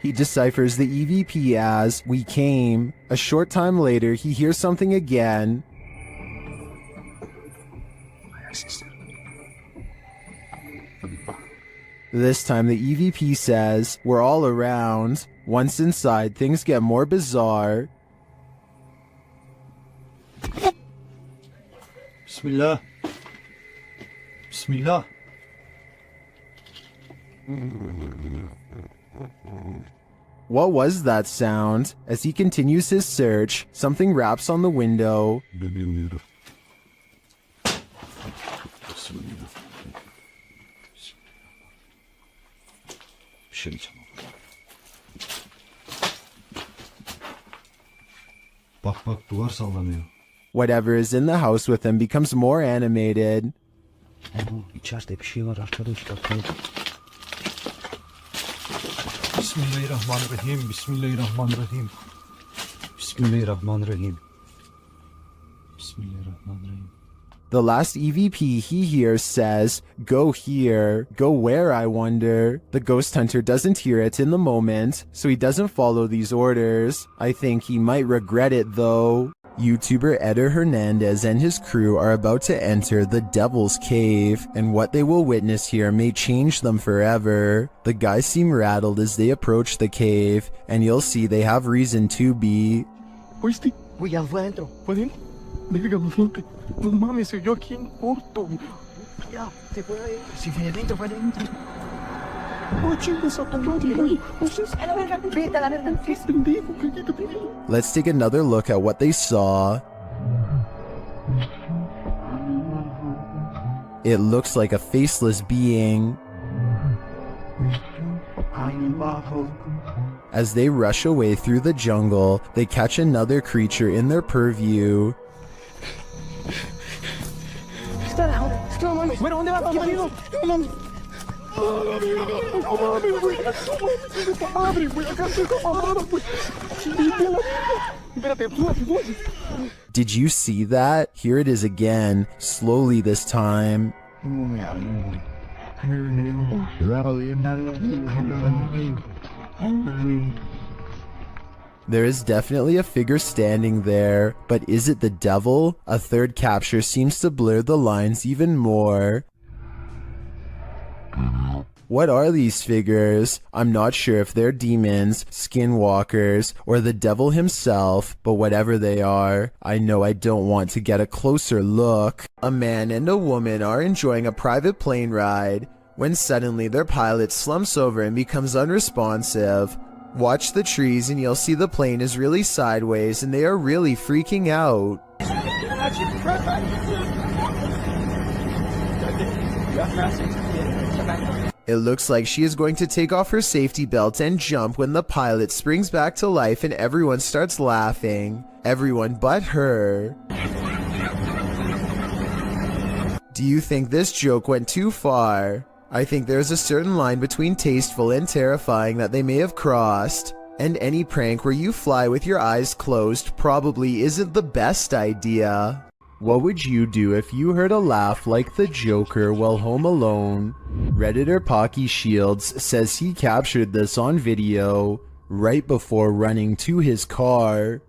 He deciphers the EVP as "we came." A short time later, he hears something again. This time the EVP says, "we're all around." Once inside, things get more bizarre. Bismillah. Bismillah. What was that sound? As he continues his search, something raps on the window. Bak bak duvar sallanıyor. Whatever is in the house with him becomes more animated. İçeride bir şey var arkadaşlar. Bismillahirrahmanirrahim. Bismillahirrahmanirrahim. Bismillahirrahmanirrahim. Bismillahirrahmanirrahim. The last EVP he hears says, "Go here." Go where, I wonder? The ghost hunter doesn't hear it in the moment, so he doesn't follow these orders. I think he might regret it though. YouTuber Eder Hernandez and his crew are about to enter the Devil's Cave, and what they will witness here may change them forever. The guys seem rattled as they approach the cave, and you'll see they have reason to be. ¿Oíste? Güey, ya fue adentro. ¿Fue adentro? Verga, no siente. No mames, soy yo aquí en corto. Ya, se fue adentro. Si fue adentro, fue adentro. Oh, chingas, a tu madre, güey. A la verga, vete a la verga. ¿Qué es pendejo? Let's take another look at what they saw. It looks like a faceless being. As they rush away through the jungle, they catch another creature in their purview. Did you see that? Here it is again, slowly this time. There is definitely a figure standing there, but is it the devil? A third capture seems to blur the lines even more. What are these figures? I'm not sure if they're demons, skinwalkers, or the devil himself, but whatever they are, I know I don't want to get a closer look. A man and a woman are enjoying a private plane ride, when suddenly their pilot slumps over and becomes unresponsive. Watch the trees and you'll see the plane is really sideways and they are really freaking out. It looks like she is going to take off her safety belt and jump when the pilot springs back to life and everyone starts laughing. Everyone but her. Do you think this joke went too far? I think there's a certain line between tasteful and terrifying that they may have crossed. And any prank where you fly with your eyes closed probably isn't the best idea. What would you do if you heard a laugh like the Joker while home alone? Redditor Pocky Shields says he captured this on video right before running to his car.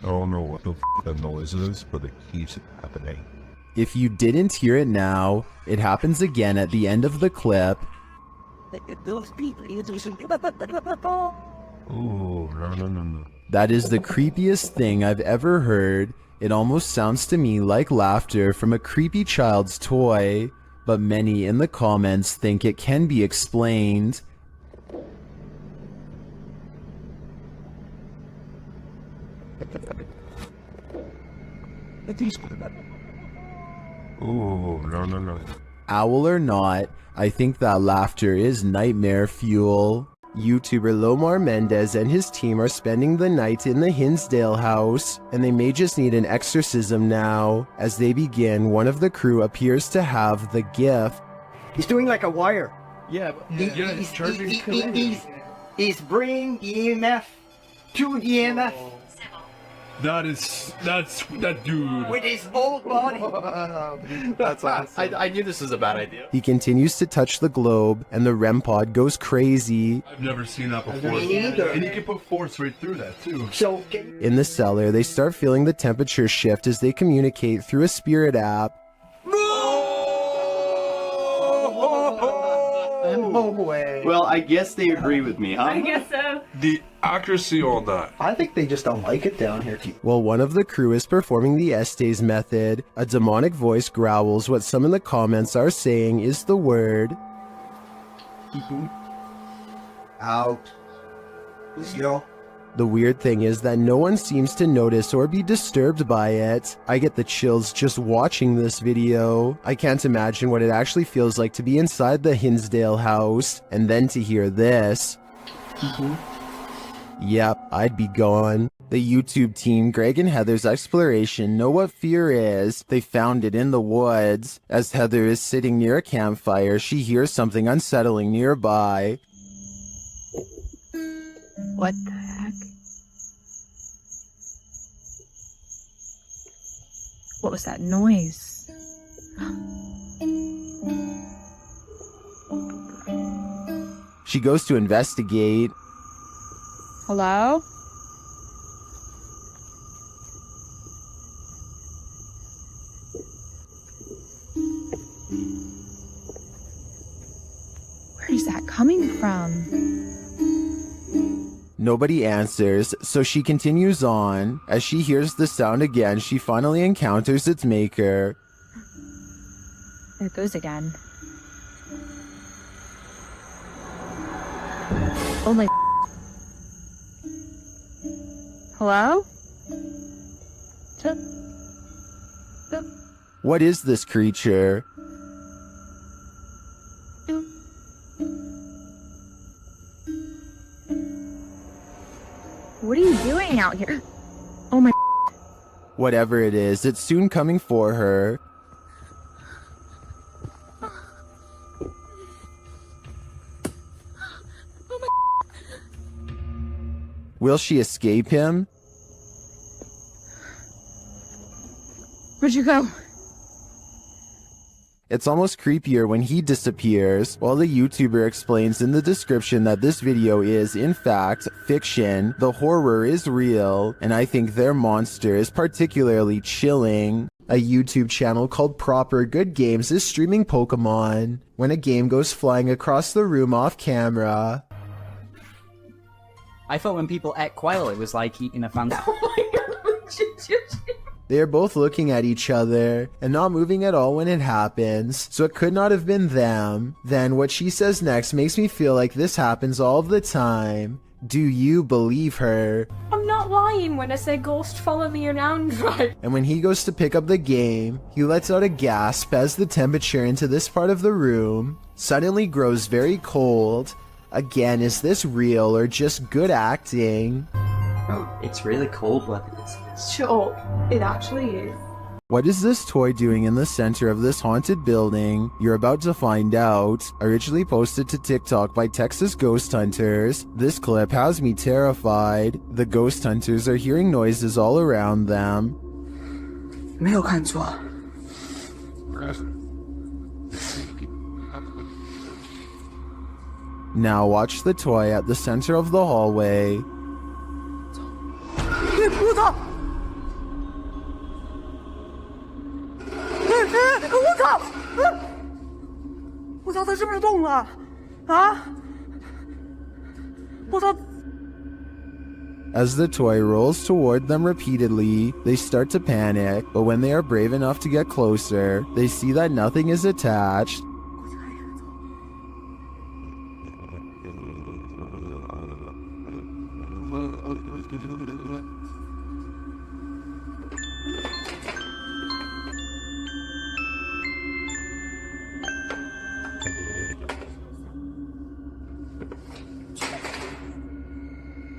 I don't know what the that noise is, but it keeps happening. If you didn't hear it now, it happens again at the end of the clip. Ooh, no. That is the creepiest thing I've ever heard. It almost sounds to me like laughter from a creepy child's toy, but many in the comments think it can be explained. Ooh, no. Owl or not, I think that laughter is nightmare fuel. YouTuber Lomar Mendez and his team are spending the night in the Hinsdale house, and they may just need an exorcism now. As they begin, one of the crew appears to have the gift. He's doing like a wire. Yeah, he's charging. He's bringing EMF to EMF. That's that dude. With his whole body. That's awesome. I knew this was a bad idea. He continues to touch the globe, and the REM pod goes crazy. I've never seen that before. Me neither. And you can put force right through that too. So In the cellar, they start feeling the temperature shift as they communicate through a spirit app. no way. Well, I guess they agree with me, huh? I guess so. The accuracy on that. I think they just don't like it down here. While one of the crew is performing the Estes method, a demonic voice growls what some in the comments are saying is the word out. Yo. The weird thing is that no one seems to notice or be disturbed by it. I get the chills just watching this video. I can't imagine what it actually feels like to be inside the Hinsdale house, and then to hear this. Yep, I'd be gone. The YouTube team, Greg and Heather's exploration, know what fear is. They found it in the woods. As Heather is sitting near a campfire, she hears something unsettling nearby. What the heck? What was that noise? She goes to investigate. Hello? Where is that coming from? Nobody answers, so she continues on. As she hears the sound again, she finally encounters its maker. There it goes again. Oh my. Hello? What is this creature? What are you doing out here? Oh my. Whatever it is, it's soon coming for her. Will she escape him? Where'd you go? It's almost creepier when he disappears, while the YouTuber explains in the description that this video is, in fact, fiction. The horror is real, and I think their monster is particularly chilling. A YouTube channel called Proper Good Games is streaming Pokemon when a game goes flying across the room off camera. I thought when people ate quail, it was like eating a fancy. They are both looking at each other and not moving at all when it happens, so it could not have been them. Then what she says next makes me feel like this happens all the time. Do you believe her? I'm not lying when I say ghost follow me around, right? And when he goes to pick up the game, he lets out a gasp as the temperature into this part of the room suddenly grows very cold. Again, is this real or just good acting? Oh, it's really cold weather. Sure, it actually is. What is this toy doing in the center of this haunted building? You're about to find out. Originally posted to TikTok by Texas Ghost Hunters, this clip has me terrified. The ghost hunters are hearing noises all around them. 没有看错。 Now watch the toy at the center of the hallway. 我操！我操！我操！它是不是动了？啊！我操！ As the toy rolls toward them repeatedly, they start to panic, but when they are brave enough to get closer, they see that nothing is attached.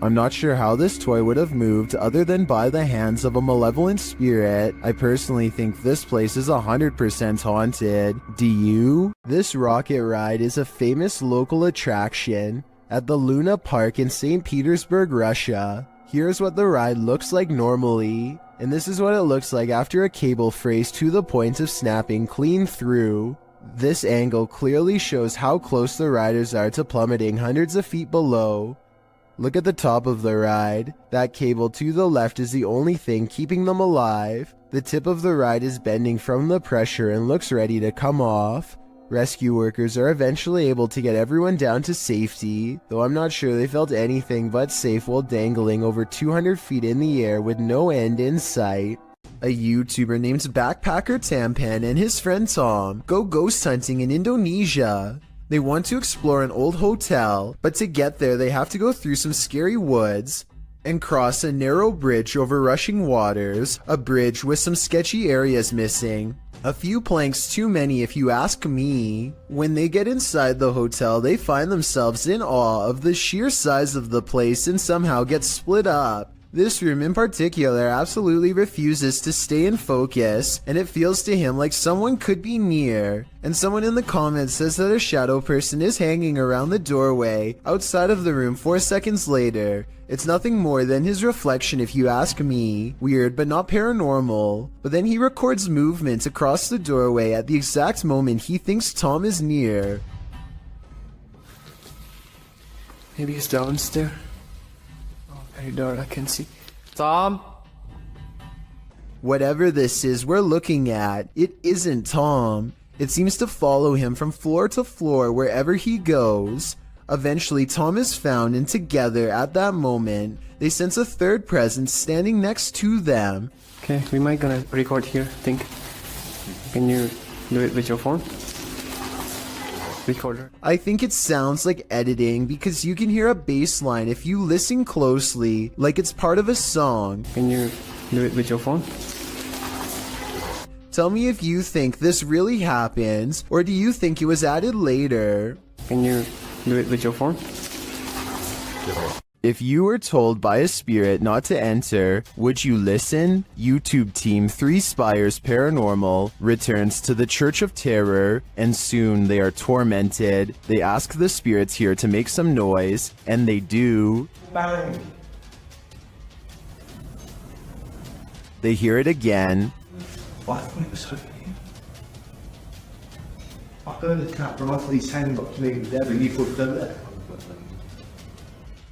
I'm not sure how this toy would have moved other than by the hands of a malevolent spirit. I personally think this place is 100% haunted. Do you? This rocket ride is a famous local attraction at the Luna Park in St. Petersburg, Russia. Here's what the ride looks like normally, and this is what it looks like after a cable frays to the point of snapping clean through. This angle clearly shows how close the riders are to plummeting hundreds of feet below. Look at the top of the ride. That cable to the left is the only thing keeping them alive. The tip of the ride is bending from the pressure and looks ready to come off. Rescue workers are eventually able to get everyone down to safety, though I'm not sure they felt anything but safe while dangling over 200 feet in the air with no end in sight. A YouTuber named Backpacker Tampan and his friend Tom go ghost hunting in Indonesia. They want to explore an old hotel, but to get there they have to go through some scary woods and cross a narrow bridge over rushing waters, a bridge with some sketchy areas missing. A few planks too many if you ask me. When they get inside the hotel, they find themselves in awe of the sheer size of the place and somehow get split up. This room in particular absolutely refuses to stay in focus, and it feels to him like someone could be near. And someone in the comments says that a shadow person is hanging around the doorway outside of the room 4 seconds later. It's nothing more than his reflection if you ask me. Weird but not paranormal. But then he records movement across the doorway at the exact moment he thinks Tom is near. Maybe he's downstairs. Very dark, I can see. Tom? Whatever this is we're looking at, it isn't Tom. It seems to follow him from floor to floor wherever he goes. Eventually, Tom is found, and together, at that moment, they sense a third presence standing next to them. Okay, we might gonna record here, think. Can you do it with your phone? Recorder. I think it sounds like editing because you can hear a bass line if you listen closely, like it's part of a song. Can you do it with your phone? Tell me if you think this really happens, or do you think it was added later? Can you do it with your phone? If you were told by a spirit not to enter, would you listen? YouTube team 3 Spires Paranormal returns to the Church of Terror, and soon they are tormented. They ask the spirits here to make some noise, and they do. Bang. They hear it again. What? It was so I heard the cat rifle his hand up to me there, but you put them there.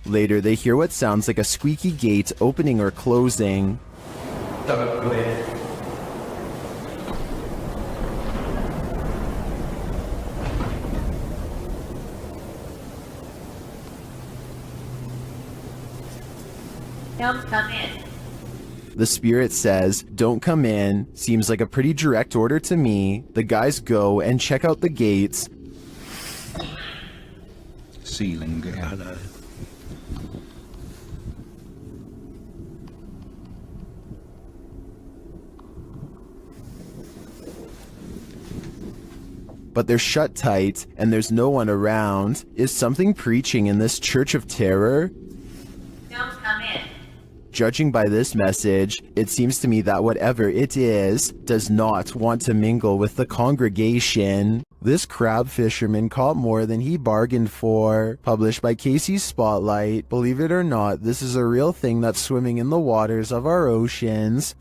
Later, they hear what sounds like a squeaky gate opening or closing. Don't come in. The spirit says, "Don't come in." Seems like a pretty direct order to me. The guys go and check out the gates. Ceiling. But they're shut tight, and there's no one around. Is something preaching in this Church of Terror? Don't come in. Judging by this message, it seems to me that whatever it is, does not want to mingle with the congregation. This crab fisherman caught more than he bargained for. Published by Casey's Spotlight. Believe it or not, this is a real thing that's swimming in the waters of our oceans.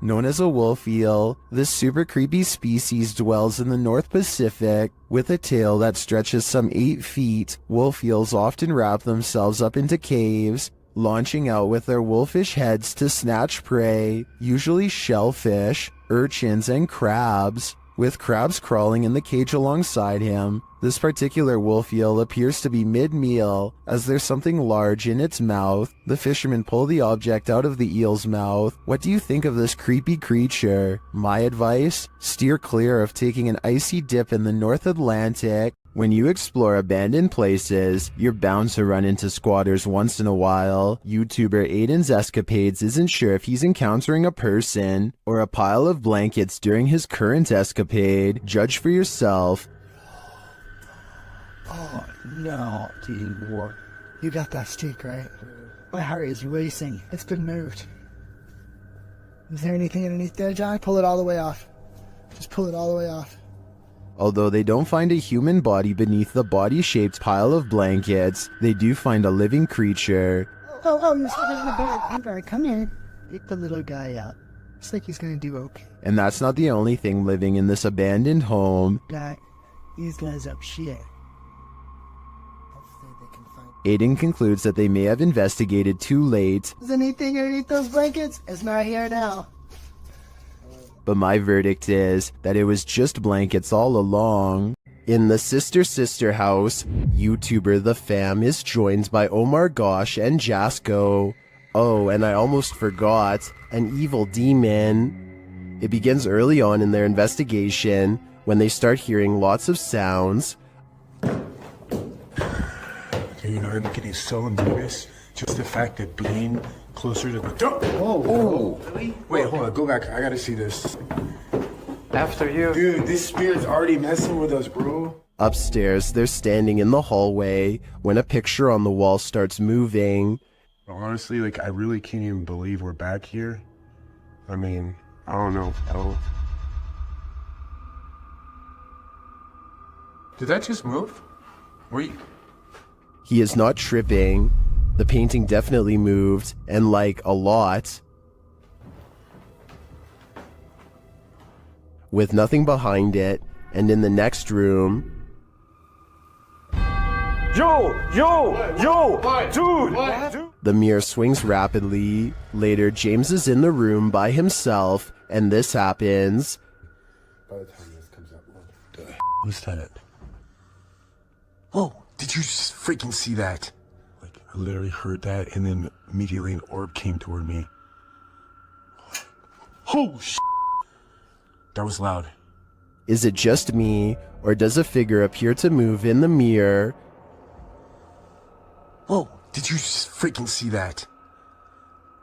Known as a wolf eel, this super creepy species dwells in the North Pacific. With a tail that stretches some 8 feet, wolf eels often wrap themselves up into caves, launching out with their wolfish heads to snatch prey, usually shellfish, urchins, and crabs. With crabs crawling in the cage alongside him, this particular wolf eel appears to be mid-meal, as there's something large in its mouth. The fishermen pull the object out of the eel's mouth. What do you think of this creepy creature? My advice? Steer clear of taking an icy dip in the North Atlantic. When you explore abandoned places, you're bound to run into squatters once in a while. YouTuber Aiden's escapades isn't sure if he's encountering a person or a pile of blankets during his current escapade. Judge for yourself. Oh, no, dude. You got that stick, right? My heart is racing. It's been moved. Is there anything underneath there, John? Pull it all the way off. Just pull it all the way off. Although they don't find a human body beneath the body-shaped pile of blankets, they do find a living creature. Oh, you're sitting in the bed. Amber, come in. Take the little guy out. Looks like he's gonna do okay. And that's not the only thing living in this abandoned home. These guys up shit. Aiden concludes that they may have investigated too late, Is anything underneath those blankets? It's not here now. but my verdict is that it was just blankets all along. In the Sister house, YouTuber The Fam is joined by Omar Gosh and Jasko. Oh, and I almost forgot, an evil demon. It begins early on in their investigation when they start hearing lots of sounds. You know, I'm getting so nervous. Just the fact that being closer to the door. Oh, really? Wait, hold on, go back. I gotta see this. After you. Dude, this spirit's already messing with us, bro. Upstairs, they're standing in the hallway when a picture on the wall starts moving. Honestly, like, I really can't even believe we're back here. I mean, I don't know. Did that just move? He is not tripping. The painting definitely moved, and like a lot. With nothing behind it, And in the next room, Dude! the mirror swings rapidly. Later, James is in the room by himself, and this happens. By the time this comes up, what the Who's that? Oh, did you just freaking see that? Like, I literally heard that, and then immediately an orb came toward me. Oh, that was loud. Is it just me, or does a figure appear to move in the mirror? Oh, did you just freaking see that?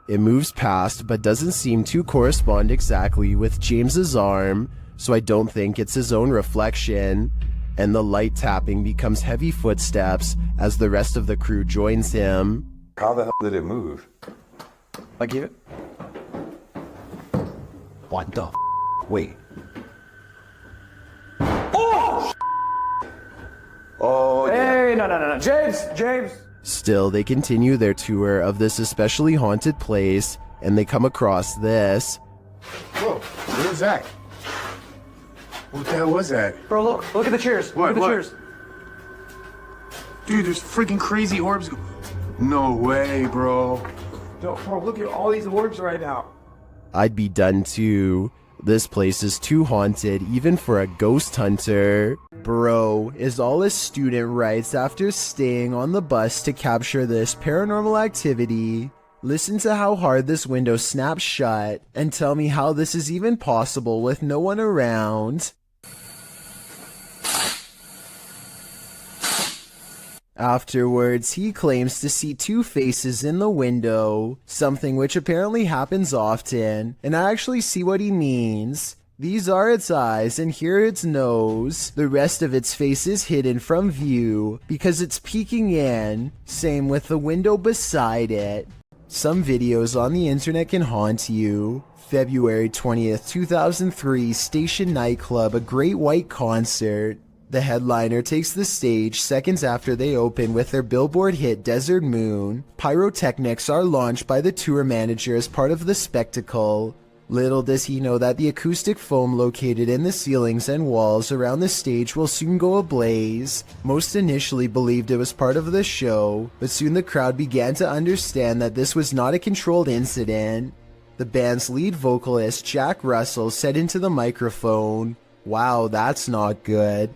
It moves past, but doesn't seem to correspond exactly with James's arm, so I don't think it's his own reflection. And the light tapping becomes heavy footsteps as the rest of the crew joins him. How the hell did it move? Like it? What the Wait. Oh! Oh, hey, no. James! Still, they continue their tour of this especially haunted place, and they come across this. Whoa, what was that? What the hell was that? Bro, look at the chairs. What? Look at the chairs. Dude, there's freaking crazy orbs. No way, bro. Bro, look at all these orbs right now. I'd be done too. This place is too haunted even for a ghost hunter. Bro, is all a student writes after staying on the bus to capture this paranormal activity. Listen to how hard this window snaps shut and tell me how this is even possible with no one around. Afterwards, he claims to see two faces in the window, something which apparently happens often, and I actually see what he means. These are its eyes, and here its nose. The rest of its face is hidden from view because it's peeking in. Same with the window beside it. Some videos on the internet can haunt you. February 20th, 2003, Station Nightclub, a Great White concert. The headliner takes the stage seconds after they open with their Billboard hit Desert Moon. Pyrotechnics are launched by the tour manager as part of the spectacle. Little does he know that the acoustic foam located in the ceilings and walls around the stage will soon go ablaze. Most initially believed it was part of the show, but soon the crowd began to understand that this was not a controlled incident. The band's lead vocalist, Jack Russell, said into the microphone, "Wow, that's not good."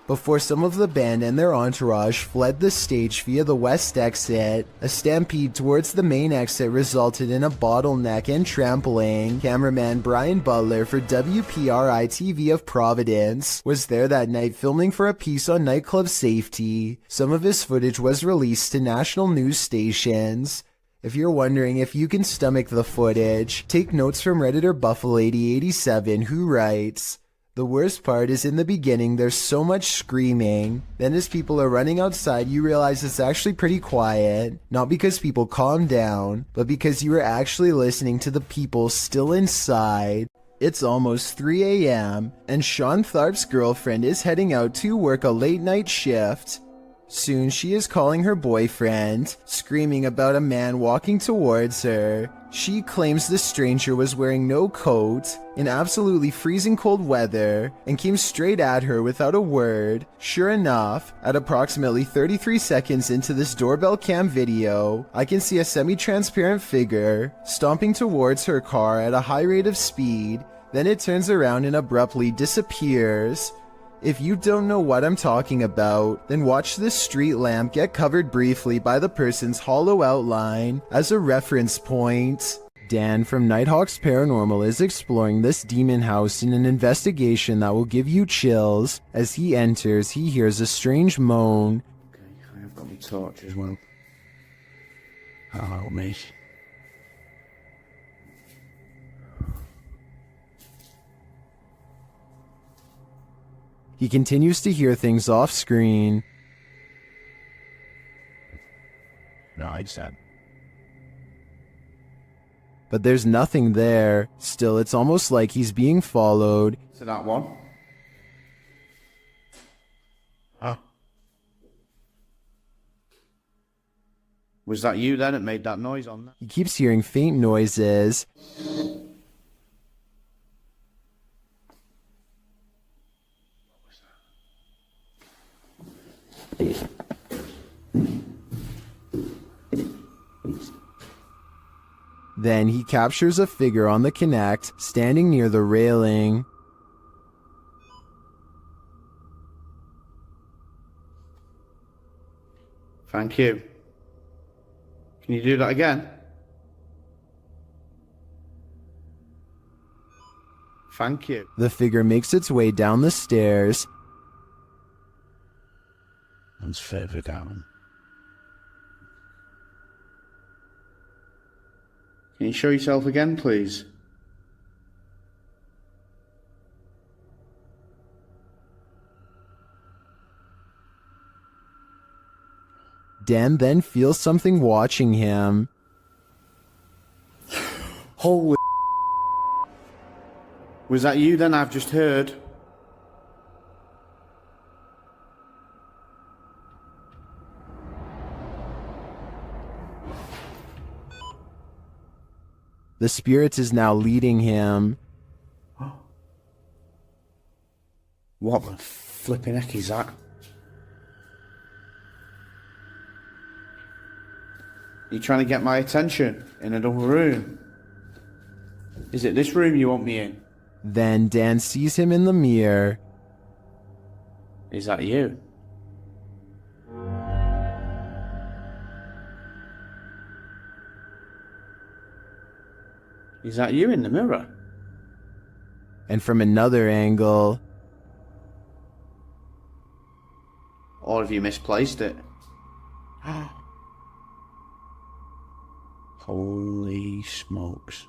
Before some of the band and their entourage fled the stage via the west exit, a stampede towards the main exit resulted in a bottleneck and trampling. Cameraman Brian Butler for WPRI-TV of Providence was there that night filming for a piece on nightclub safety. Some of his footage was released to national news stations. If you're wondering if you can stomach the footage, take notes from Redditor Buffalady87, who writes, "The worst part is in the beginning there's so much screaming. Then as people are running outside you realize it's actually pretty quiet. Not because people calm down, but because you are actually listening to the people still inside." It's almost 3 a.m. and Sean Tharp's girlfriend is heading out to work a late night shift. Soon she is calling her boyfriend, screaming about a man walking towards her. She claims the stranger was wearing no coat in absolutely freezing cold weather and came straight at her without a word. Sure enough, at approximately 33 seconds into this doorbell cam video, I can see a semi-transparent figure stomping towards her car at a high rate of speed. Then it turns around and abruptly disappears. If you don't know what I'm talking about, then watch this street lamp get covered briefly by the person's hollow outline as a reference point. Dan from Nighthawk's Paranormal is exploring this demon house in an investigation that will give you chills. As he enters, he hears a strange moan. Okay, I have got my torch as well. Oh, mate. He continues to hear things off screen. No, I just had. But there's nothing there. Still, it's almost like he's being followed. So that one. Huh? Was that you then that made that noise on that? He keeps hearing faint noises. Then he captures a figure on the Connect, standing near the railing. Thank you. Can you do that again? Thank you. The figure makes its way down the stairs. And further down. Can you show yourself again, please? Dan then feels something watching him. Holy was that you then? I've just heard. The spirit is now leading him. What the flipping heck is that? You're trying to get my attention in another room. Is it this room you want me in? Then Dan sees him in the mirror. Is that you? Is that you in the mirror? And from another angle... Or have you misplaced it? Holy smokes.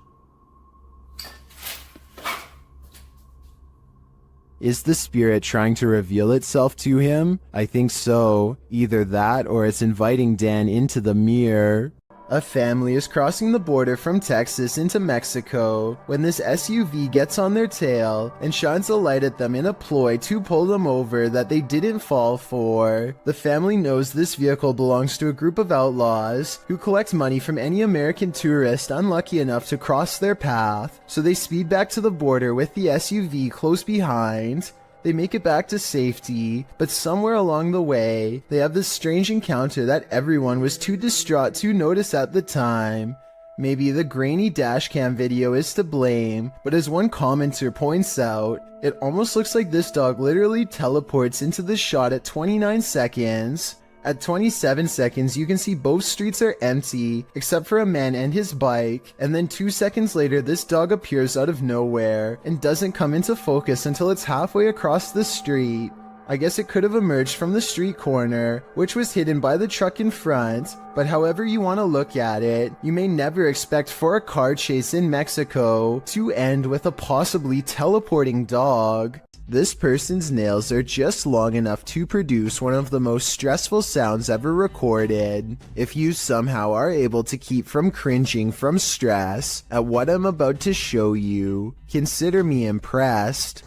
Is the spirit trying to reveal itself to him? I think so. Either that or it's inviting Dan into the mirror. A family is crossing the border from Texas into Mexico when this SUV gets on their tail and shines a light at them in a ploy to pull them over that they didn't fall for. The family knows this vehicle belongs to a group of outlaws who collect money from any American tourist unlucky enough to cross their path, so they speed back to the border with the SUV close behind. They make it back to safety, but somewhere along the way, they have this strange encounter that everyone was too distraught to notice at the time. Maybe the grainy dashcam video is to blame, but as one commenter points out, it almost looks like this dog literally teleports into the shot at 29 seconds. At 27 seconds, you can see both streets are empty, except for a man and his bike, and then 2 seconds later this dog appears out of nowhere, and doesn't come into focus until it's halfway across the street. I guess it could have emerged from the street corner, which was hidden by the truck in front, but however you want to look at it, you may never expect for a car chase in Mexico to end with a possibly teleporting dog. This person's nails are just long enough to produce one of the most stressful sounds ever recorded. If you somehow are able to keep from cringing from stress at what I'm about to show you, consider me impressed.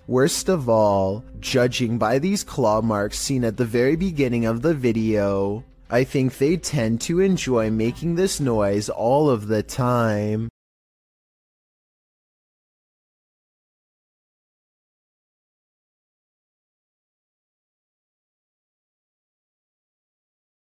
Worst of all, judging by these claw marks seen at the very beginning of the video, I think they tend to enjoy making this noise all of the time.